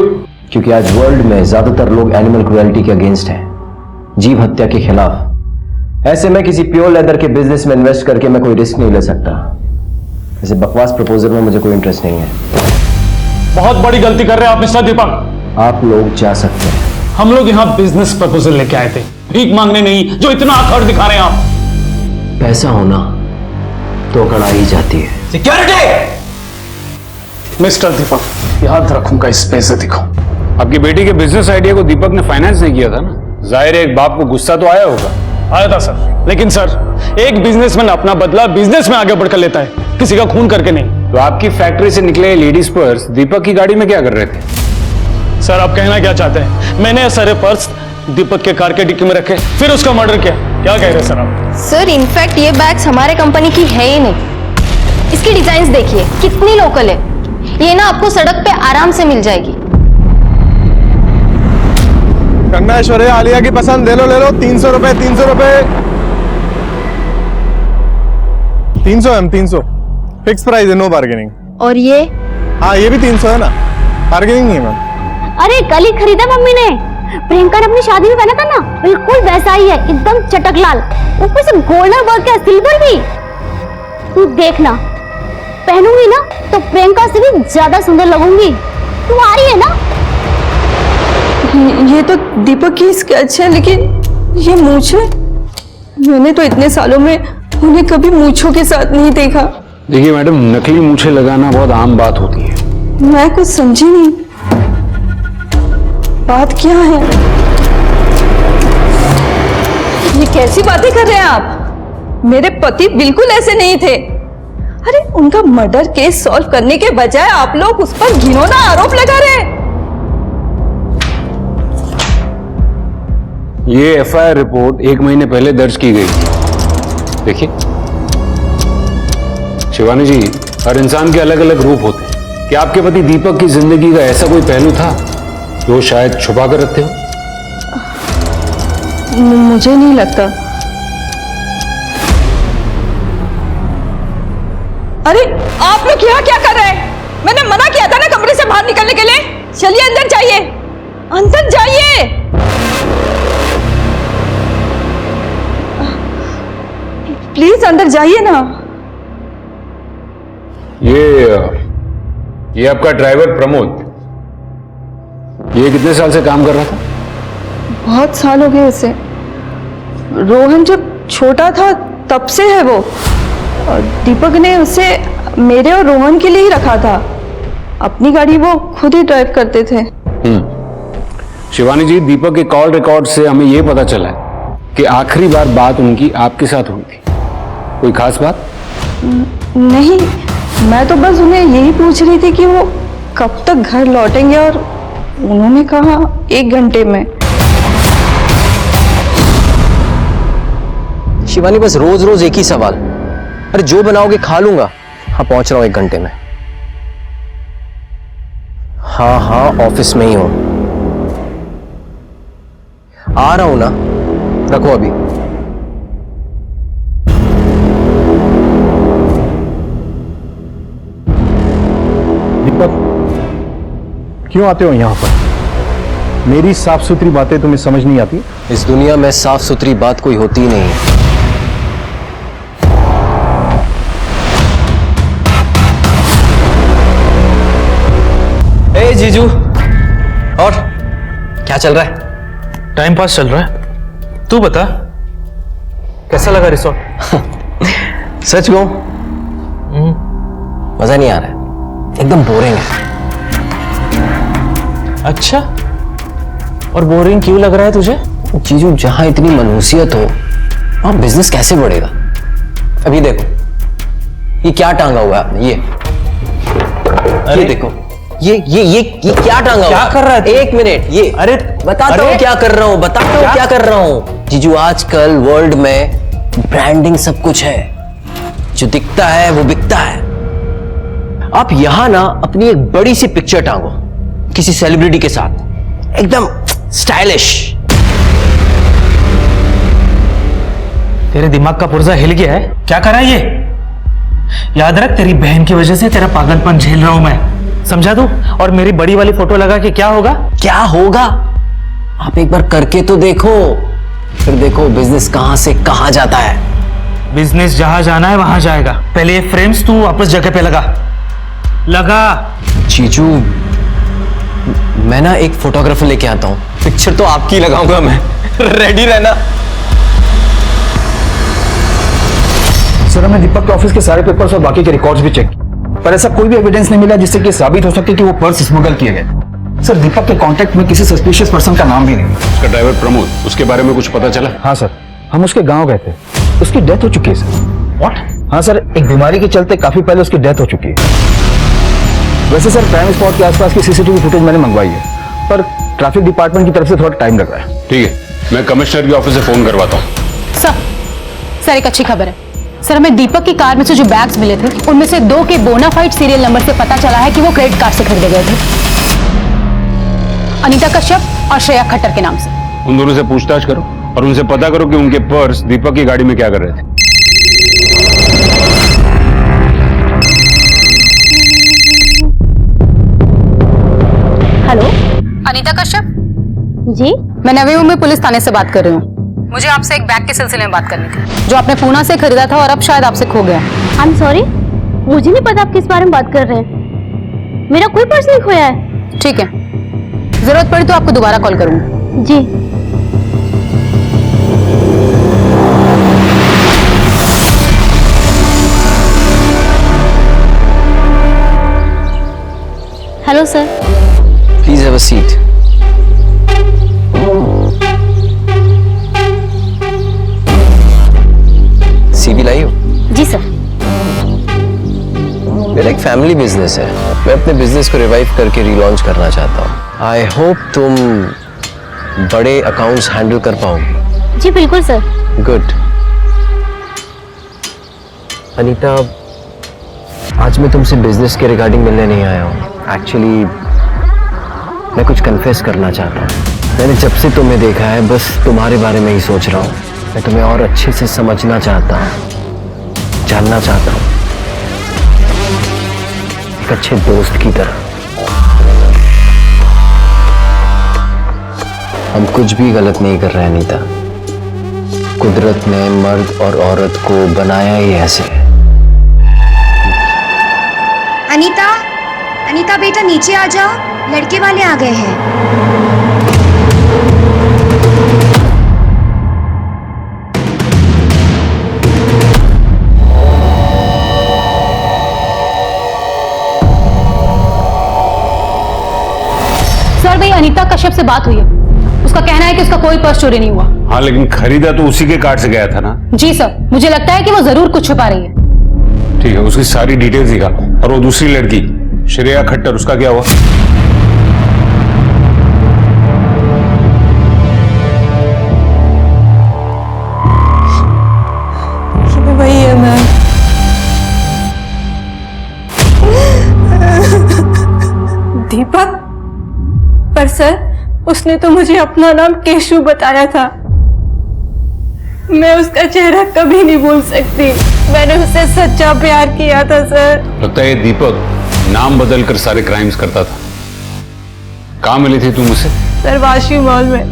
क्योंकि आज वर्ल्ड में ज्यादातर लोग एनिमल क्रुएल्टी के अगेंस्ट हैं, जीव हत्या के खिलाफ। ऐसे में किसी प्योर लेदर के बिजनेस में इन्वेस्ट करके मैं कोई रिस्क नहीं ले सकता। ऐसे बकवास प्रपोजल में मुझे कोई इंटरेस्ट नहीं है। बहुत बड़ी गलती कर रहे हैं आप मिस्टर दीपक। आप लोग जा सकते हैं। हम लोग यहाँ बिजनेस प्रपोजल लेके आए थे, भीख मांगने नहीं, जो इतना आखड़ दिखा रहे हैं आप। पैसा होना तो अकड़ आ ही जाती है। सिक्योरिटी! मिस्टर दीपक, याद रखूंगा इस बेइज्जती को। आपकी बेटी के बिजनेस आइडिया को दीपक ने फाइनेंस नहीं किया था ना, जाहिर है एक बाप को गुस्सा तो आया होगा। आया था सर, लेकिन सर एक बिजनेसमैन अपना बदला बिजनेस में आगे बढ़कर लेता है, किसी का खून करके नहीं। तो आपकी फैक्ट्री से निकले लेडीज पर्स दीपक की गाड़ी में क्या कर रहे थे? सर आप कहना क्या चाहते हैं? मैंने सारे पर्स दीपक के कार के डिक्की में रखे, फिर उसका मर्डर किया, क्या कह रहे हैं सर आप? सर इनफैक्ट ये बैग्स हमारे कंपनी की है ही नहीं। इसकी डिजाइन्स देखिए कितनी लोकल है, ये ना आपको सड़क पे आराम से मिल जाएगी। कंगना ऐश्वर्या आलिया की पसंद, ले लो 300 रुपए 300 रुपए 300 एम 300 फिक्स प्राइस है, नो बार्गेनिंग। और ये? हाँ ये भी 300 है ना, बार्गेनिंग नहीं है मैम। अरे कल ही खरीदा मम्मी ने, प्रियंका ने अपनी शादी में पहना था ना, बिल्कुल वैसा ही है, एकदम चटक लाल, ऊपर से गोल्डन वर्क है, सिल्वर भी। तू देखना, पहनूंगी ना तो प्रियंका से भी ज्यादा सुंदर लगूंगी। तू आ रही है ना? ये तो दीपक की स्केच है, लेकिन ये मूंछ है, मैंने तो इतने सालों में उन्हें कभी मूंछों के साथ नहीं देखा। देखिए मैडम, नकली मूछें लगाना बहुत आम बात होती है। मैं कुछ समझी नहीं, बात क्या है? ये कैसी बातें कर रहे हैं आप? मेरे पति बिल्कुल ऐसे नहीं थे। अरे उनका मर्डर केस सॉल्व करने के बजाय आप लोग उस पर घिनौना आरोप लगा रहे हैं। ये एफआईआर रिपोर्ट 1 महीने पहले दर्ज की गई थी। देखिए शिवानी जी, हर इंसान के अलग अलग रूप होते हैं। क्या आपके पति दीपक की जिंदगी का ऐसा कोई पहलू था जो शायद छुपा कर रखते हो? मुझे नहीं लगता। अरे आप लोग यहाँ क्या कर रहे हैं? मैंने मना किया था ना कमरे से बाहर निकलने के लिए। चलिए अंदर जाइए, अंदर जाइए। प्लीज अंदर जाइए ना। ये आपका ड्राइवर प्रमोद, ये कितने साल से काम कर रहा था? बहुत साल हो गए इसे। रोहन जब छोटा था तब से है वो, और दीपक ने उसे मेरे और रोहन के लिए ही रखा था। अपनी गाड़ी वो खुद ही ड्राइव करते थे। शिवानी जी, दीपक के कॉल रिकॉर्ड से हमें यह पता चला कि आखिरी बार बात उनकी आपके साथ हुई थी। कोई खास बात? नहीं, मैं तो बस उन्हें यही पूछ रही थी कि वो कब तक घर लौटेंगे, और उन्होंने कहा 1 घंटे में। शिवानी, बस रोज रोज एक ही सवाल। अरे जो बनाओगे खा लूंगा। हाँ पहुंच रहा हूं 1 घंटे में। हाँ हाँ ऑफिस में ही हूं, आ रहा हूं ना, रखो अभी। दीपक, क्यों आते हो यहां पर? मेरी साफ सुथरी बातें तुम्हें समझ नहीं आती? इस दुनिया में साफ सुथरी बात कोई होती ही नहीं है। ए जीजू, और क्या चल रहा है? टाइम पास चल रहा है। तू बता, कैसा लगा रिसोर्ट? सच कहूं, मजा नहीं आ रहा है, एकदम बोरिंग है। अच्छा, और बोरिंग क्यों लग रहा है तुझे? जीजू, जहां इतनी मनहूसियत हो वहां बिजनेस कैसे बढ़ेगा? अभी देखो, ये क्या टांगा हुआ है आपने? ये ये देखो, ये क्या टांगा क्या हुआ? कर रहा है तू? एक मिनट, ये अरे बताता हूँ क्या कर रहा हूँ, बताता हूँ क्या कर रहा हूँ। जीजू, आजकल वर्ल्ड में ब्रांडिंग सब कुछ है, जो दिखता है वो बिकता है। आप यहां ना अपनी एक बड़ी सी पिक्चर टांगो किसी सेलिब्रिटी के साथ, एकदम स्टाइलिश। तेरे दिमाग का पुर्जा हिल गया है? क्या करा ये? याद रख, तेरी बहन की वजह से तेरा पागलपन झेल रहा हूं मैं, समझा तू? और मेरी बड़ी वाली फोटो लगा के क्या होगा? क्या होगा? आप एक बार करके तो देखो, फिर देखो बिजनेस कहां से कहां जाता है। बिजनेस जहां जाना है वहां जाएगा। पहले ये फ्रेम्स तू वापस जगह पे लगा। जीजू, मैं ना एक फोटोग्राफर लेके आता हूं, पिक्चर तो आपकी लगाऊंगा मैं। रेडी रहना। सर, हमने दीपक के ऑफिस के सारे पेपर्स और बाकी के रिकॉर्ड्स भी चेक किए, पर ऐसा कोई भी एविडेंस नहीं मिला जिससे कि साबित हो सके कि वो पर्स स्मगल किए गए। सर, दीपक के कांटेक्ट में किसी सस्पिशियस पर्सन का नाम भी नहीं। उसका ड्राइवर प्रमोद, उसके बारे में कुछ पता चला? हाँ सर, हम उसके गांव गए थे, उसकी डेथ हो चुकी है सर। व्हाट? हाँ सर, एक बीमारी के चलते काफी पहले उसकी डेथ हो चुकी है। वैसे सर, क्राइम स्पॉट के आसपास की सीसीटीवी फुटेज मैंने मंगवाई है, पर ट्रैफिक डिपार्टमेंट की तरफ से थोड़ा टाइम लग रहा है। ठीक है, मैं कमिश्नर के ऑफिस से फोन करवाता हूँ। सर एक अच्छी खबर है। सर, हमें दीपक की कार में से जो बैग्स मिले थे, उनमें से 2 के बोनाफाइड सीरियल नंबर से पता चला है कि वो क्रेडिट कार्ड से खरीदे गए थे, अनीता कश्यप और श्रेया खट्टर के नाम से। उन दोनों से पूछताछ करो और उनसे पता करो कि उनके पर्स दीपक की गाड़ी में क्या कर रहे थे। हेलो, अनीता कश्यप जी, मैं नवी मुंबई पुलिस थाने से बात कर रही हूँ। मुझे आपसे एक बैग के सिलसिले में बात करनी थी, जो आपने पूना से खरीदा था और अब शायद आपसे खो गया। आई एम सॉरी, मुझे नहीं पता आप किस बारे में बात कर रहे हैं। मेरा कोई पर्स नहीं खोया है। ठीक है, जरूरत पड़ी तो आपको दोबारा कॉल करूंगी। जी। Hello sir. Please have a seat. CV लाई हो? जी सर। मेरा एक फैमिली बिजनेस है, मैं अपने बिजनेस को रिवाइव करके रीलॉन्च करना चाहता हूँ। आई होप तुम बड़े अकाउंट्स हैंडल कर पाओगे। जी बिल्कुल सर। गुड। अनीता, आज मैं तुमसे बिजनेस के रिगार्डिंग मिलने नहीं आया हूँ। एक्चुअली मैं कुछ कन्फेस करना चाहता हूँ। मैंने जब से तुम्हें देखा है बस तुम्हारे बारे में ही सोच रहा हूँ। मैं तुम्हें और अच्छे से समझना चाहता हूँ, जानना चाहता हूँ, एक अच्छे दोस्त की तरह। हम कुछ भी गलत नहीं कर रहे अनीता। कुदरत ने मर्द और औरत को बनाया ही ऐसे है। अनीता, अनीता बेटा नीचे आ जाओ, लड़के वाले आ गए हैं। सर, भाई अनीता कश्यप से बात हुई है, उसका कहना है कि उसका कोई पर्स चोरी नहीं हुआ। हाँ, लेकिन खरीदा तो उसी के कार्ड से गया था ना। जी सर, मुझे लगता है कि वो जरूर कुछ छुपा रही है। ठीक है, उसकी सारी डिटेल्स निकाल। और वो दूसरी लड़की श्रेया खट्टर, उसका क्या हुआ? वही है मैम। दीपक? पर सर, उसने तो मुझे अपना नाम केशु बताया था। मैं उसका चेहरा कभी नहीं भूल सकती। मैंने उससे सच्चा प्यार किया था सर। लगता है ये दीपक नाम बदल कर सारे क्राइम्स करता था। कहाँ मिली थी तुम उसे? सर, वाशी मॉल में।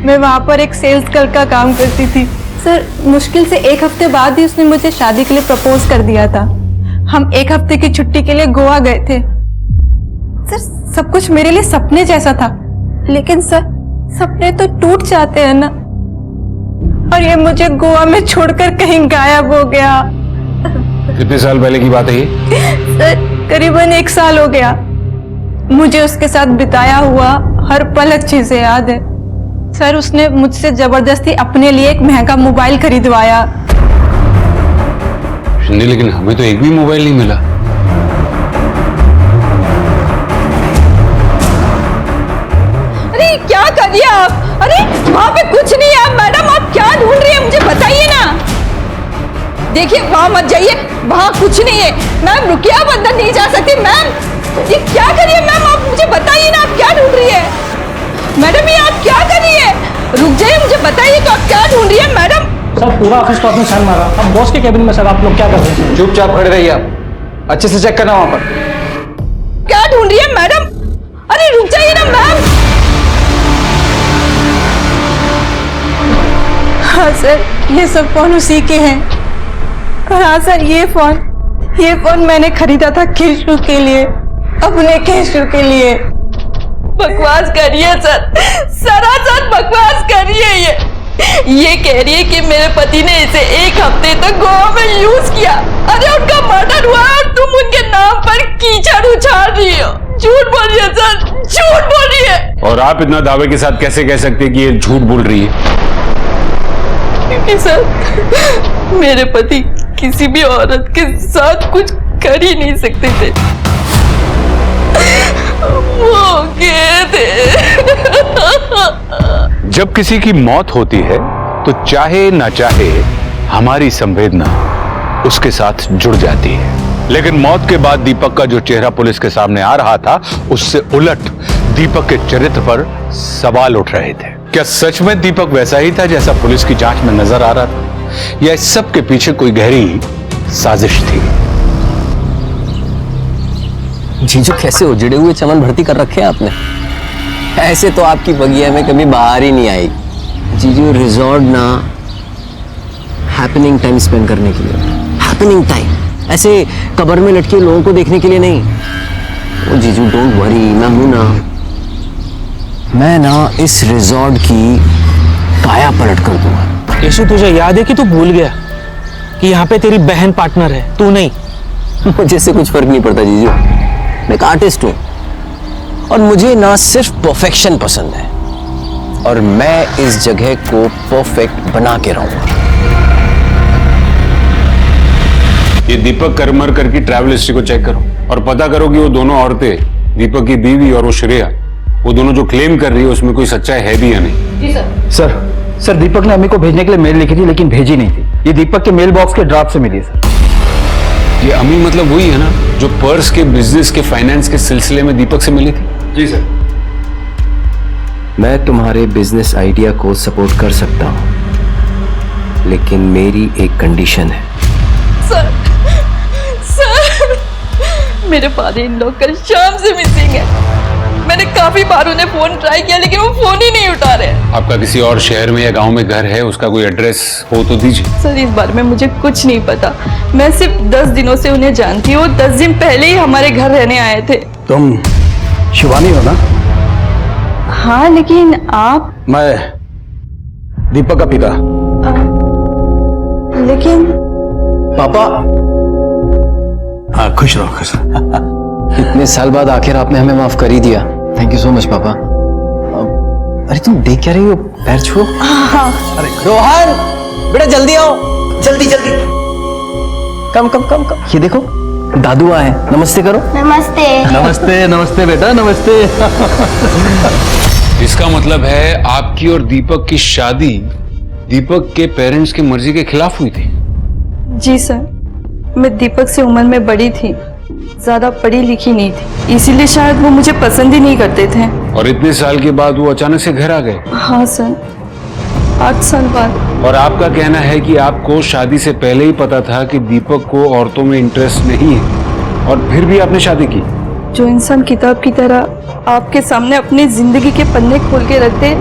मैं वहां पर एक सेल्स गर्ल का काम करती थी। सर, मुश्किल से 1 हफ्ते बाद ही उसने मुझे शादी के लिए प्रपोज कर दिया था। हम 1 हफ्ते की छुट्टी के लिए गोवा गए थे। सर, सब कुछ मेरे लिए सपने जैसा था, लेकिन सर सपने तो टूट जाते हैं ना। और ये मुझे गोवा में छोड़कर कहीं गायब हो गया। कितने साल पहले की बात है ये? सर, करीबन 1 साल हो गया। मुझे उसके साथ बिताया हुआ हर पल अच्छे से याद है। सर, उसने मुझसे जबरदस्ती अपने लिए एक महंगा मोबाइल खरीदवाया। लेकिन हमें तो एक भी मोबाइल नहीं मिला। देखिए वहाँ मत जाइए, वहाँ कुछ नहीं है। मैम रुकिए, आप अंदर नहीं जा सकती। मैम ये क्या करिए मैम, आप मुझे बताइए ना, आप क्या ढूंढ रही है? मैडम ये आप क्या कर रही है? रुक जाइए, मुझे बताइए तो आप क्या ढूंढ रही है मैडम? सर पूरा ऑफिस तो आपने छान मारा, अब बॉस के कैबिन में सर आप लोग क्या कर रहे हैं? चुपचाप खड़े रहिए आप, अच्छे से चेक करना वहां पर। क्या ढूंढ रही है मैडम? अरे रुक जाइए ना मैम। हाँ सर, ये सब फोन उसी के हैं। और हाँ सर, ये फोन मैंने खरीदा था केशु के लिए, अपने केशु के लिए। बकवास करिए सर, सरासर बकवास करिए। ये कह रही है कि मेरे पति ने इसे 1 हफ्ते तक गोवा में यूज किया। अरे उनका मर्डर हुआ और तुम उनके नाम पर कीचड़ उछाल रही हो। झूठ बोल रही है सर, झूठ बोल रही है। और आप इतना दावे के साथ कैसे कह सकते हैं कि ये झूठ बोल रही है? क्योंकि सर मेरे पति किसी भी औरत के साथ कुछ कर ही नहीं सकते थे, वो गए थे। जब किसी की मौत होती है तो चाहे ना चाहे हमारी संवेदना उसके साथ जुड़ जाती है, लेकिन मौत के बाद दीपक का जो चेहरा पुलिस के सामने आ रहा था, उससे उलट दीपक के चरित्र पर सवाल उठ रहे थे। क्या सच में दीपक वैसा ही था जैसा पुलिस की जांच में नजर आ रहा था, या इस सब के पीछे कोई गहरी साजिश थी? जीजू कैसे उजड़े हुए चमन भर्ती कर रखे हैं आपने? ऐसे तो आपकी बगिया में कभी बाहर ही नहीं आई। जीजू रिजॉर्ट ना हैपनिंग टाइम स्पेंड करने के लिए, हैपनिंग टाइम, ऐसे कब्र में लटके लोगों को देखने के लिए नहीं। ओ जीजू डोंट वरी, मैं हूं ना। मैं ना इस रिजॉर्ट की काया पलट कर दूंगा। केशु तुझे याद है कि तू भूल गया कि यहाँ पे तेरी बहन पार्टनर है, तू नहीं। मुझे से कुछ फर्क नहीं पड़ता जीजू, मैं एक आर्टिस्ट हूं और मुझे ना सिर्फ परफेक्शन पसंद है, और मैं इस जगह को परफेक्ट बना के रहूंगा। ये दीपक करमरकर की ट्रैवल हिस्ट्री को चेक करो और पता करो कि वो दोनों औरतें, दीपक की बीवी और वो श्रेया, वो दोनों जो क्लेम कर रही है उसमें कोई सच्चाई है भी या नहीं? जी सर। सर दीपक ने अम्मी को भेजने के लिए मेल लिखी थी, लेकिन भेजी नहीं थी। ये दीपक के मेल बॉक्स के ड्राफ्ट से मिली है सर। ये अमी मतलब वही है ना जो पर्स के बिजनेस के फाइनेंस के सिलसिले में दीपक से मिली थी? जी सर। मैं तुम्हारे बिजनेस आइडिया को सपोर्ट कर सकता हूं, लेकिन मेरी एक कंडीशन है। सर मेरे फादर इन लॉ कल शाम से मिसिंग है। मैंने काफी बार उन्हें फोन ट्राई किया, लेकिन वो फोन ही नहीं उठा रहे। आपका किसी और शहर में या गांव में घर है, उसका कोई एड्रेस हो तो दीजिए। सर इस बारे में मुझे कुछ नहीं पता, मैं सिर्फ 10 दिनों से उन्हें जानती हूँ। 10 दिन पहले ही हमारे घर रहने आए थे। तुम शिवानी हो ना? हाँ, लेकिन आप? मैं दीपक का पिता। लेकिन पापा। हाँ, खुश रहो, खुश रहो। इतने साल बाद आखिर आपने हमें माफ कर ही दिया। थैंक यू सो मच पापा। अरे तुम देख क्या रही हो, पैर छुओ। अरे रोहन बेटा जल्दी आओ, जल्दी जल्दी। कम कम कम कम। ये देखो दादू आए, नमस्ते करो। नमस्ते। नमस्ते नमस्ते बेटा, नमस्ते। इसका मतलब है आपकी और दीपक की शादी दीपक के पेरेंट्स की मर्जी के खिलाफ हुई थी? जी सर, मैं दीपक से उम्र में बड़ी थी, ज्यादा पढ़ी लिखी नहीं थी, इसीलिए शायद वो मुझे पसंद ही नहीं करते थे। और इतने साल के बाद वो अचानक से घर आ गए? हाँ सर, 8 साल बाद। और आपका कहना है कि आपको शादी से पहले ही पता था कि दीपक को औरतों में इंटरेस्ट नहीं है, और फिर भी आपने शादी की? जो इंसान किताब की तरह आपके सामने अपनी जिंदगी के पन्ने खोल के रख दे,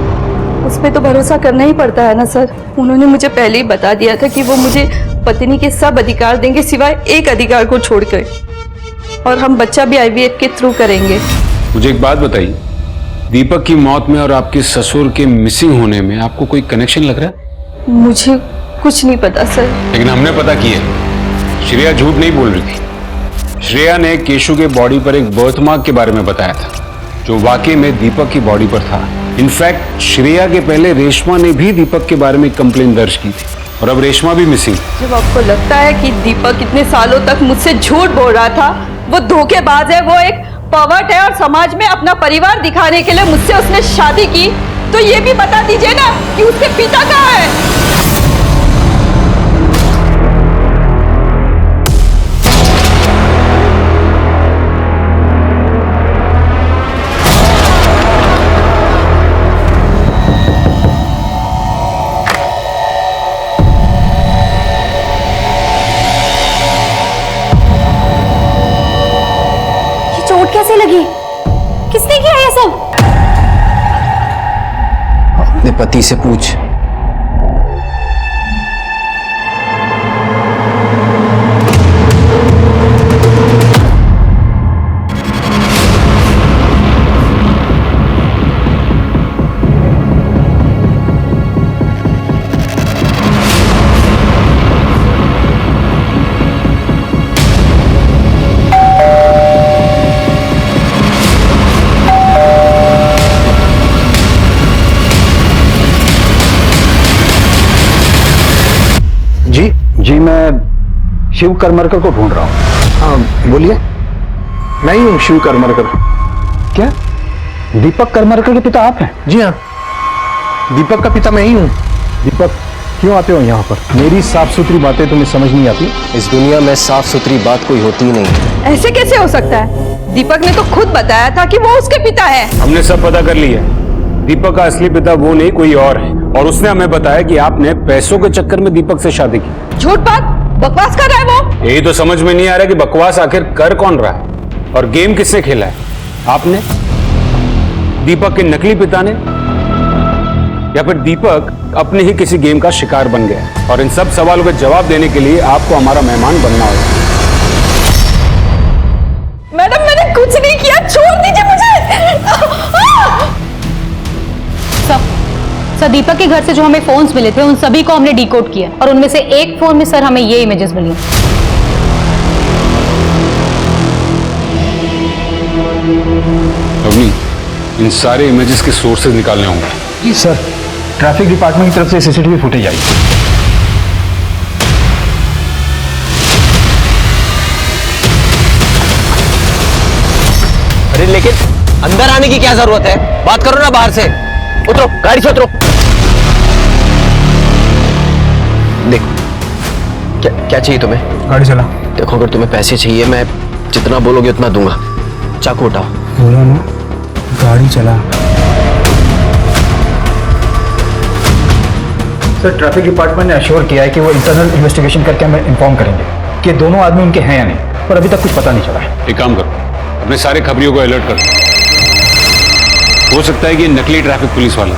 उस पे तो भरोसा करना ही पड़ता है ना सर। उन्होंने मुझे पहले ही बता दिया था कि वो मुझे पत्नी के सब अधिकार देंगे सिवाय एक अधिकार को छोड़कर, और हम बच्चा भी IVF के थ्रू करेंगे। मुझे एक बात बताइए, दीपक की मौत में और आपके ससुर के मिसिंग होने में आपको कोई कनेक्शन लग रहा है? मुझे कुछ नहीं पता सर। लेकिन हमने पता किया, श्रेया झूठ नहीं बोल रही थी। श्रेया ने केशु के बॉडी पर एक बर्थ मार्क के बारे में बताया था, जो वाकई में दीपक की बॉडी पर था। इनफैक्ट श्रेया के पहले रेशमा ने भी दीपक के बारे में कंप्लेन दर्ज की थी, और अब रेशमा भी मिसिंग। जब आपको लगता है कि दीपक इतने सालों तक मुझसे झूठ बोल रहा था, वो धोखेबाज है, वो एक पर्वर्ट है, और समाज में अपना परिवार दिखाने के लिए मुझसे उसने शादी की, तो ये भी बता दीजिए ना कि उसके पिता कहाँ है। किसने किया ये सब? अपने पति से पूछ। जी मैं शिव करमरकर को ढूंढ रहा हूँ। हाँ बोलिए। मैं ही हूँ शिव करमरकर। क्या दीपक करमरकर के पिता आप हैं? जी हाँ, दीपक का पिता मैं ही हूँ। दीपक क्यों आते हो यहाँ पर? मेरी साफ सुथरी बातें तुम्हें समझ नहीं आती? इस दुनिया में साफ सुथरी बात कोई होती ही नहीं। ऐसे कैसे हो सकता है? दीपक ने तो खुद बताया था कि वो उसके पिता है। हमने सब पता कर लिया। दीपक का असली पिता वो नहीं कोई और है, और उसने हमें बताया कि आपने पैसों के चक्कर में दीपक से शादी की। झूठ बात, बकवास कर रहा है वो। यही तो समझ में नहीं आ रहा कि बकवास आखिर कर कौन रहा है, और गेम किसने खेला है? आपने, दीपक के नकली पिता ने, या फिर दीपक अपने ही किसी गेम का शिकार बन गया? और इन सब सवालों के जवाब देने के लिए आपको हमारा मेहमान बनना होगा। मैडम मैंने कुछ नहीं किया, छोड़ दीजिए मुझे। सर दीपक के घर से जो हमें फोन्स मिले थे उन सभी को हमने डिकोड किया, और उनमें से एक फोन में सर हमें ये इमेजेस मिली। अवनी, इन सारे इमेजेस के सोर्सेज निकालने होंगे। जी सर, ट्रैफिक डिपार्टमेंट की तरफ से सीसीटीवी फुटेज आई। अरे लेकिन अंदर आने की क्या जरूरत है? बात करो ना बाहर से। उतरो, गाड़ी से उतरो। देखो, क्या चाहिए तुम्हें? गाड़ी चला। देखो, अगर तुम्हें पैसे चाहिए मैं जितना बोलोगे उतना दूंगा। चाकू उठाओ। बोलो ना, गाड़ी चला। सर ट्रैफिक डिपार्टमेंट ने अश्योर किया है कि वो इंटरनल इन्वेस्टिगेशन करके हमें इन्फॉर्म करेंगे कि दोनों आदमी उनके हैं या नहीं, पर अभी तक कुछ पता नहीं चला है। एक काम करो, अपने सारे खबरियों को अलर्ट करो। हो सकता है कि नकली ट्रैफिक पुलिस वाले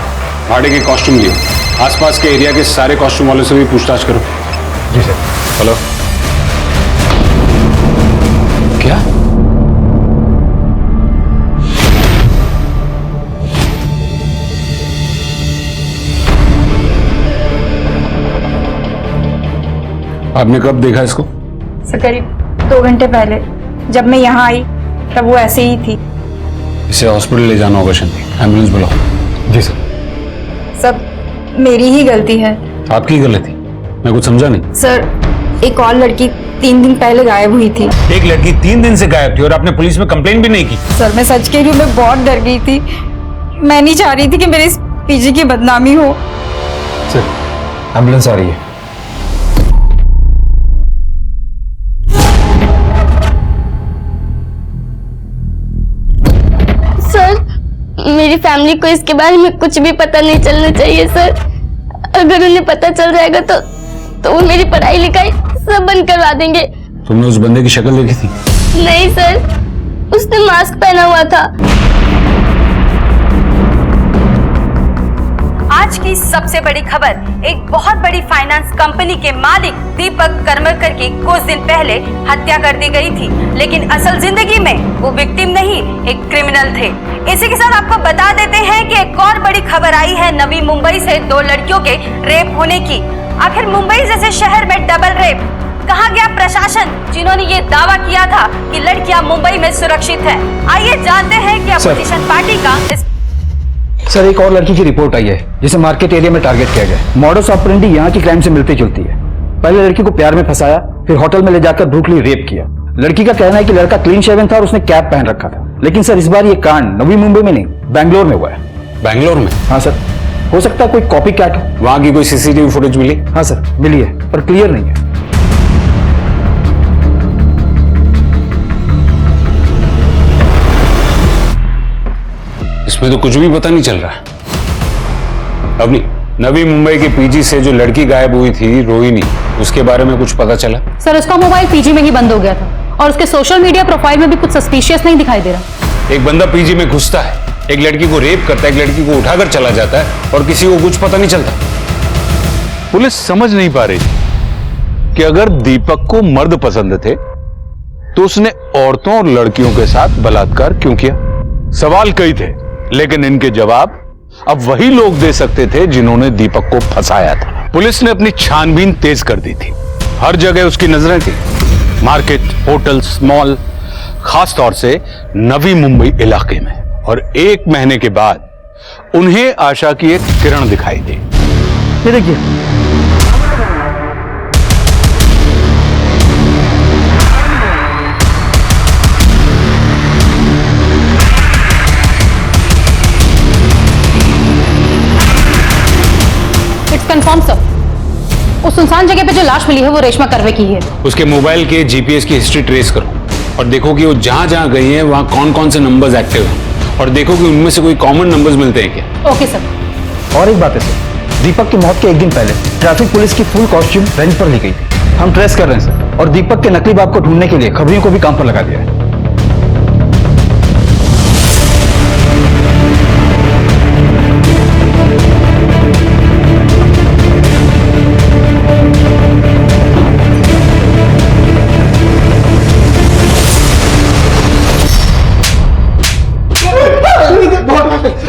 भाड़े के कॉस्ट्यूम लिए। आसपास के एरिया के सारे कॉस्ट्यूम वालों से भी पूछताछ करो। जी सर। हेलो, क्या? आपने कब देखा इसको? सर करीब 2 घंटे पहले जब मैं यहाँ आई तब वो ऐसे ही थी। इसे हॉस्पिटल ले जाना होगा शांति, एम्बुलेंस बुलाओ। जी सर। सब मेरी ही गलती है। आपकी गलती? मैं कुछ समझा नहीं। सर एक और लड़की 3 दिन पहले गायब हुई थी। एक लड़की 3 दिन से गायब थी और आपने पुलिस में कंप्लेन भी नहीं की? सर मैं सच कह रही हूँ, मैं बहुत डर गई थी। मैं नहीं चाह रही थी कि मेरे इस पीजी की बदनामी हो। सर एम्बुलेंस आ रही है। मेरी फैमिली को इसके बारे में कुछ भी पता नहीं चलना चाहिए सर। अगर उन्हें पता चल जाएगा तो वो मेरी पढ़ाई लिखाई सब बंद करवा देंगे। तुमने उस बंदे की शक्ल देखी थी? नहीं सर, उसने मास्क पहना हुआ था। आज की सबसे बड़ी खबर, एक बहुत बड़ी फाइनेंस कंपनी के मालिक दीपक करमरकर की कुछ दिन पहले हत्या कर दी गई थी, लेकिन असल जिंदगी में वो विक्टिम नहीं, एक क्रिमिनल थे। इसी के साथ आपको बता देते हैं कि एक और बड़ी खबर आई है नवी मुंबई से 2 लड़कियों के रेप होने की। आखिर मुंबई जैसे शहर में डबल रेप, कहाँ गया प्रशासन जिन्होंने ये दावा किया था कि लड़कियां मुंबई में सुरक्षित है? आइए जानते हैं कि अपोजिशन पार्टी का सर एक और लड़की की रिपोर्ट आई है जिसे मार्केट एरिया में टारगेट किया गया। मॉडस ऑपरेंडी यहाँ की क्राइम से मिलती जुलती है। पहले लड़की को प्यार में फंसाया, फिर होटल में ले जाकर ब्रूटली रेप किया। लड़की का कहना है कि लड़का क्लीन शेवन था और उसने कैप पहन रखा था। लेकिन सर इस बार ये कांड नवी मुंबई में नहीं, बैंगलोर में हुआ है। बैंगलोर में? हाँ सर, हो सकता है कोई कॉपी कैट हो। वहां की कोई सीसीटीवी फुटेज मिली? हाँ सर मिली है, पर क्लियर नहीं है। इसमें तो कुछ भी पता नहीं चल रहा है। अवनी, नवी मुंबई के पीजी से जो लड़की गायब हुई थी रोहिणी, उसके बारे में कुछ पता चला? सर उसका मोबाइल पीजी में ही बंद हो गया था और उसके सोशल मीडिया प्रोफाइल में भी कुछ सस्पिशियस नहीं दिखाई दे रहा। एक बंदा पीजी में घुसता है, एक लड़की को रेप करता है, एक लड़की को उठाकर चला जाता है और किसी को कुछ पता नहीं चलता। पुलिस समझ नहीं पा रही कि अगर दीपक को मर्द पसंद थे तो उसने औरतों और लड़कियों के साथ बलात्कार क्यों किया। सवाल कई थे, लेकिन इनके जवाब अब वही लोग दे सकते थे जिन्होंने दीपक को फंसाया था। पुलिस ने अपनी छानबीन तेज कर दी थी। हर जगह उसकी नजरें थी, मार्केट, होटल्स, मॉल, खास तौर से नवी मुंबई इलाके में। और 1 महीने के बाद उन्हें आशा की एक किरण दिखाई दी। ये देखिए, इट्स कंफर्म सर। उस सुनसान जगह पे जो लाश मिली है वो रेशमा करवे की है। उसके मोबाइल के जीपीएस की हिस्ट्री ट्रेस करो और देखो कि वो जहां जहां गई है वहां कौन कौन से नंबर्स एक्टिव हैं, और देखो कि उनमें से कोई कॉमन नंबर्स मिलते हैं क्या। Okay sir. और एक बात है सर, दीपक की मौत के 1 दिन पहले ट्रैफिक पुलिस की फुल कॉस्ट्यूम रेंट पर ली गई थी। हम ट्रेस कर रहे हैं सर, और दीपक के नकली बाप को ढूंढने के लिए खबरियों को भी काम पर लगा दिया है।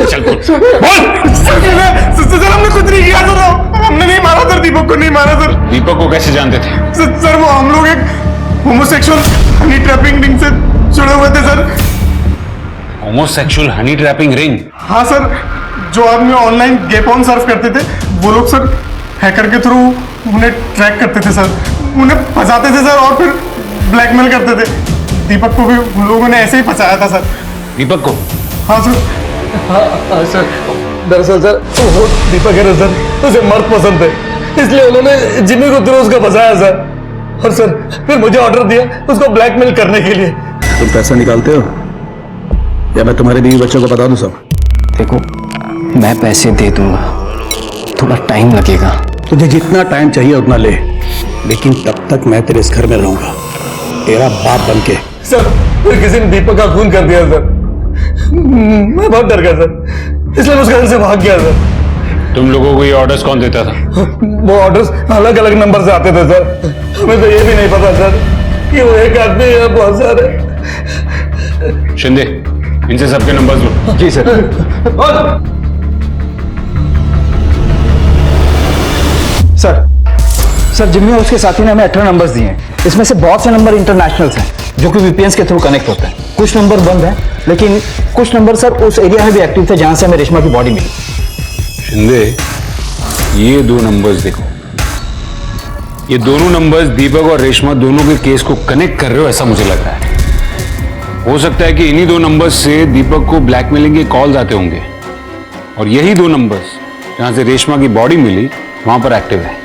चल बोल। सर हमने कुछ नहीं किया सर, हमने नहीं मारा सर, दीपक को नहीं मारा सर। दीपक को कैसे जानते थे? सर वो हम लोग एक होमोसेक्सुअल हनी ट्रैपिंग रिंग से जुड़े हुए थे sir. Homosexual Honey trapping ring? हाँ सर, जो आदमी ऑनलाइन गे पॉर्न सर्फ करते थे वो लोग सर हैकर के थ्रू उन्हें ट्रैक करते थे सर, उन्हें फंसाते थे सर और फिर ब्लैकमेल करते थे। दीपक को भी उन लोगों ने ऐसे ही फंसाया था सर। दीपक को? हाँ सर। हाँ सर, दरअसल सर वो दीपक है ना सर, उसे मर्द पसंद है, इसलिए उन्होंने जिम्मी को थ्रू उसका फंसाया सर। और सर फिर मुझे ऑर्डर दिया उसको ब्लैकमेल करने के लिए। तुम पैसा निकालते हो या मैं तुम्हारे बीवी बच्चों को बता दूं सब? देखो, मैं पैसे दे दूंगा, थोड़ा टाइम लगेगा। तुझे जितना टाइम चाहिए उतना ले, लेकिन तब तक मैं तेरे इस घर में रहूंगा, तेरा बाप बन के। सर फिर किसी ने दीपक का खून कर दिया सर, मैं बहुत डर गया सर, इसलिए उस घर से भाग गया सर। तुम लोगों को ये ऑर्डर्स कौन देता था? वो ऑर्डर्स अलग अलग नंबर से आते थे सर, हमें तो ये भी नहीं पता सर कि वो एक आदमी या बहुत सारे। शिंदे, इनसे सबके नंबर्स लो। जी सर। सर जिम्मी और उसके साथी ने हमें 18 नंबर्स दिए हैं, इसमें से बहुत से नंबर इंटरनेशनल्स हैं जो कि वीपीएन के थ्रू कनेक्ट होते हैं। कुछ नंबर बंद हैं, लेकिन कुछ नंबर सर उस एरिया में भी एक्टिव थे जहां से हमें रेशमा की बॉडी मिली। शिंदे, ये 2 नंबर्स देखो, ये दोनों नंबर्स दीपक और रेशमा दोनों के केस को कनेक्ट कर रहे हो, ऐसा मुझे लग रहा है। हो सकता है कि इन्हीं 2 नंबर्स से दीपक को ब्लैकमेलिंग के कॉल्स आते होंगे, और यही 2 नंबर्स जहां से रेशमा की बॉडी मिली वहां पर एक्टिव है।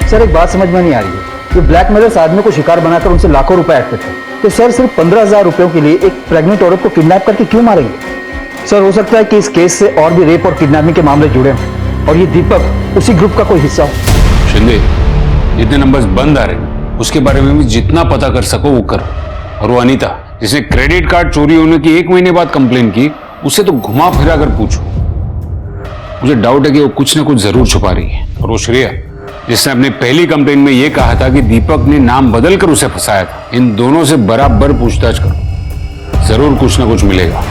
सर एक बात समझ में नहीं आ रही है, ये ब्लैकमेलर्स आदमी को शिकार बनाकर उनसे लाखों रुपए ऐंठते थे, तो सर सिर्फ 15,000 रुपयों के लिए एक प्रेग्नेंट औरत को किडनैप करके क्यों मारेंगे? सर हो सकता है कि इस केस से और भी रेप और किडनैपिंग के मामले जुड़े हों और ये दीपक उसी ग्रुप का कोई हिस्सा हो। शिंदे, जितने नंबर्स बंद आ रहे उसके बारे में भी जितना पता कर सको वो करो। और वो अनीता जिसने क्रेडिट कार्ड चोरी होने की 1 महीने बाद कंप्लेन की, उससे तो घुमा फिरा कर पूछो। मुझे डाउट है कि वो कुछ ना कुछ जरूर छुपा रही है। और वो श्रेया जिसने अपनी पहली कंप्लेन में यह कहा था कि दीपक ने नाम बदलकर उसे फंसाया था, इन दोनों से बराबर पूछताछ करो, जरूर कुछ ना कुछ मिलेगा।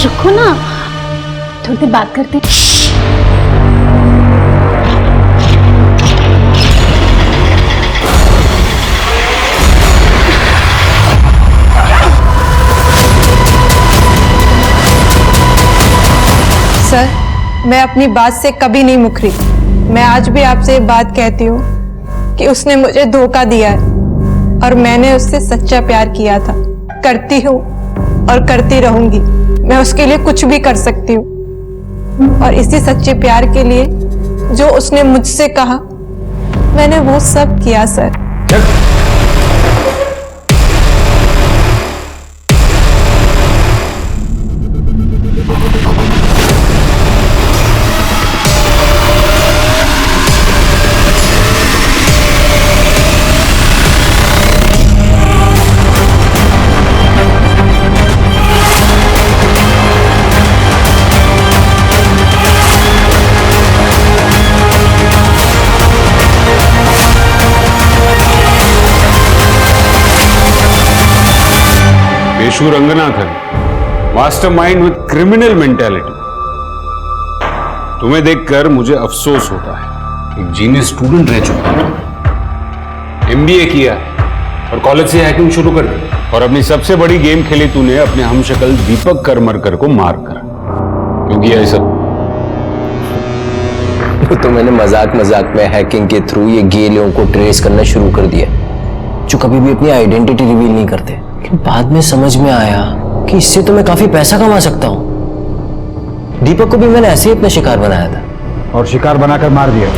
रुको ना, थोड़ी देर बात करते हैं। मैं अपनी बात से कभी नहीं मुकरी। मैं आज भी आपसे ये बात कहती हूँ कि उसने मुझे धोखा दिया है और मैंने उससे सच्चा प्यार किया था। करती हूँ और करती रहूंगी। मैं उसके लिए कुछ भी कर सकती हूँ और इसी सच्चे प्यार के लिए जो उसने मुझसे कहा मैंने वो सब किया sir. Peshu Ranganathan, mastermind with criminal mentality. तुम्हें देखकर मुझे अफसोस होता है। एक जीनियस स्टूडेंट रह चुका है, एमबीए किया है और कॉलेज से हैकिंग शुरू कर दी और अपनी सबसे बड़ी गेम खेली तूने अपने हमशक्ल दीपक करमरकर को मारकर। क्यों किया ये सब? तो मैंने मजाक मजाक में हैकिंग के थ्रू ये गे लोगों को ट्रेस करना शुरू कर दिया जो कभी भी अपनी आइडेंटिटी रिवील नहीं करते। लेकिन बाद में समझ में आया कि इससे तो मैं काफी पैसा कमा सकता हूं। दीपक को भी मैंने ऐसे ही अपना शिकार बनाया था और शिकार बनाकर मार दिया।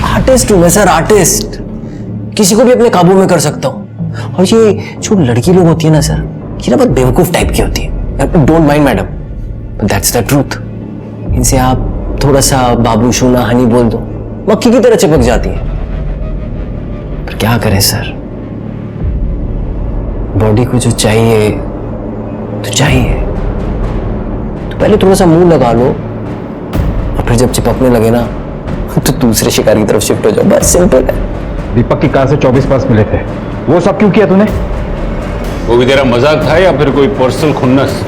आर्टिस्ट हूं मैं सर, आर्टिस्ट। किसी को भी अपने काबू में कर सकता हूं। और ये जो लड़की लोग होती है ना सर, ये ना बहुत बेवकूफ टाइप की होती है। Don't mind madam, but that's the truth. इनसे आप थोड़ा सा बाबू शूना हनी बोल दो, मक्खी की तरह चिपक जाती है। पर क्या करें सर, बॉडी को जो चाहिए तो चाहिए। तो पहले थोड़ा सा मुंह लगा लो और फिर जब चिपकने लगे ना तो दूसरे शिकार की तरफ शिफ्ट हो जाओ। बस सिंपल है। दीपक की कार से 24 पर्स मिले थे, वो सब क्यों किया तूने? वो भी तेरा मजाक था या फिर कोई पर्सनल खुन्नस?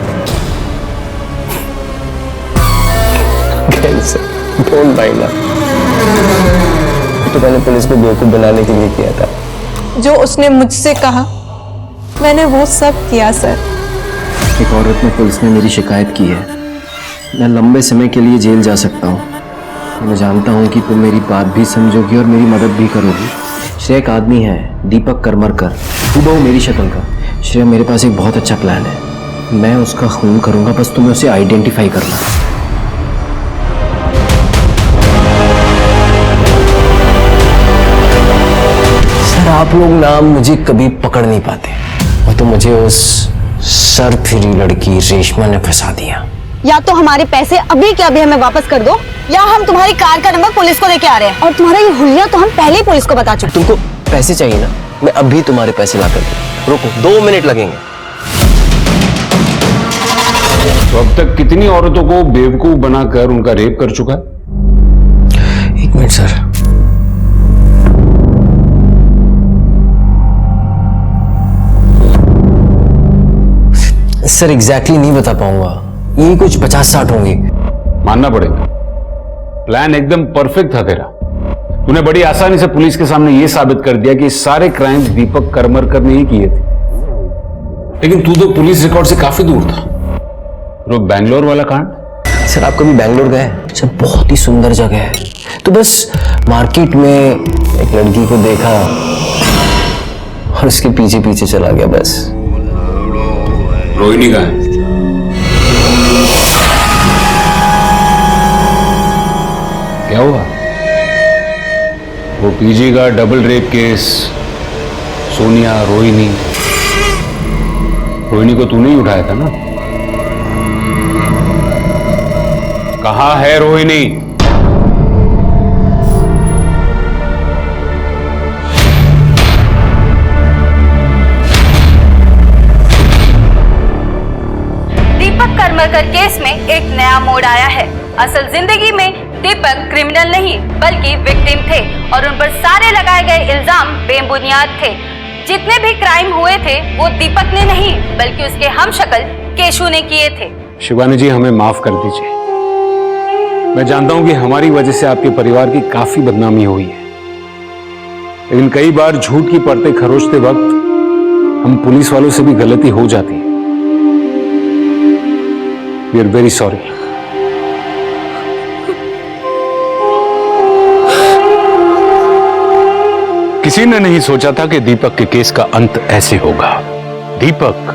Don't mind. तो मैंने पुलिस को बेवकूफ बनाने के लिए किया था। जो उसने मुझसे कहा मैंने वो सब किया सर। एक औरत में पुलिस ने मेरी शिकायत की है। मैं लंबे समय के लिए जेल जा सकता हूँ। मैं जानता हूँ कि तुम मेरी बात भी समझोगी और मेरी मदद भी करोगी। श्रेय एक आदमी है, दीपक करमरकर, हूबहू मेरी शक्ल का। श्रेय, मेरे पास एक बहुत अच्छा प्लान है। मैं उसका खून करूंगा, बस तुम्हें उसे आइडेंटिफाई करना। सर, आप लोग ना मुझे कभी पकड़ नहीं पाते। वो तो मुझे उस सर फिरी लड़की रेशमा ने फंसा दिया। या तो हमारे पैसे अभी के अभी हमें वापस कर दो, या हम तुम्हारी कार का नंबर पुलिस को देके आ रहे हैं। और तुम्हारा ये हुलिया तो हम पहले ही पुलिस को बता चुके। तुमको पैसे चाहिए ना? मैं अभी तुम्हारे पैसे ला कर दूं। रुको, 2 मिनट लगेंगे। तो अब तक कितनी औरतों को बेवकूफ बनाकर उनका रेप कर चुका है? 1 मिनट सर। सर एग्जैक्टली नहीं बता पाऊंगा, ये कुछ 50-60 होंगी। मानना पड़ेगा, प्लान एकदम परफेक्ट था तेरा। तूने बड़ी आसानी से पुलिस के सामने यह साबित कर दिया कि सारे क्राइम्स दीपक करमरकर ने ही किए थे। लेकिन तू तो पुलिस रिकॉर्ड से काफी दूर था। वो बैंगलोर वाला कांड? सर, आप कभी बैंगलोर गए? सर, बहुत ही सुंदर जगह है। तो बस मार्केट में एक लड़की को देखा और उसके पीछे पीछे चला गया बस। रोहिणी कहाँ है? क्या हुआ? वो पीजी का double rape case, Sonia, Rohini को तूने ही उठाया था ना? कहाँ है रोहिणी? दीपक करमरकर केस में एक नया मोड़ आया है। असल जिंदगी में दीपक क्रिमिनल नहीं बल्कि विक्टिम थे और उन पर सारे लगाए गए इल्जाम बेबुनियाद थे। जितने भी क्राइम हुए थे वो दीपक ने नहीं बल्कि उसके हमशक्ल केशु ने किए थे। शिवानी जी, हमें माफ कर दीजिए। मैं जानता हूं कि हमारी वजह से आपके परिवार की काफी बदनामी हुई है, लेकिन कई बार झूठ की परतें खरोचते वक्त हम पुलिस वालों से भी गलती हो जाती है। We are very sorry. किसी ने नहीं सोचा था कि दीपक के केस का अंत ऐसे होगा। दीपक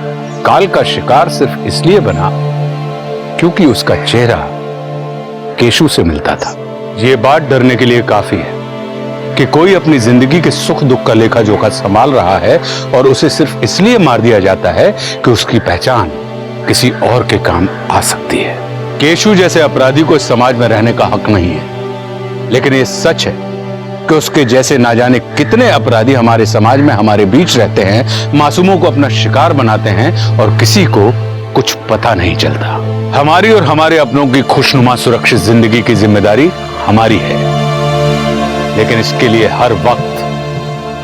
काल का शिकार सिर्फ इसलिए बना क्योंकि उसका चेहरा केशु से मिलता था। यह बात डरने के लिए काफी है कि कोई अपनी जिंदगी के सुख दुख का लेखा जोखा संभाल रहा है और उसे सिर्फ इसलिए मार दिया जाता है कि उसकी पहचान किसी और के काम आ सकती है। केशु जैसे अपराधी को इस समाज में रहने का हक नहीं है, लेकिन यह सच है कि उसके जैसे ना जाने कितने अपराधी हमारे समाज में हमारे बीच रहते हैं, मासूमों को अपना शिकार बनाते हैं और किसी को कुछ पता नहीं चलता। हमारी और हमारे अपनों की खुशनुमा सुरक्षित जिंदगी की जिम्मेदारी हमारी है, लेकिन इसके लिए हर वक्त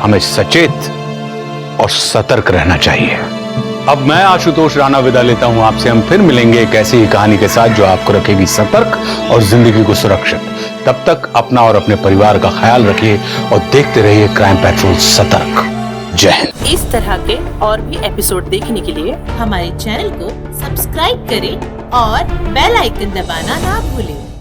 हमें सचेत और सतर्क रहना चाहिए। अब मैं आशुतोष राणा विदा लेता हूं आपसे। हम फिर मिलेंगे एक ऐसी ही कहानी के साथ जो आपको रखेगी सतर्क और जिंदगी को सुरक्षित। तब तक अपना और अपने परिवार का ख्याल रखिए और देखते रहिए क्राइम पेट्रोल सतर्क। जय हिंद। इस तरह के और भी एपिसोड देखने के लिए हमारे चैनल को सब्सक्राइब करें और बेल आइकन दबाना ना भूलें।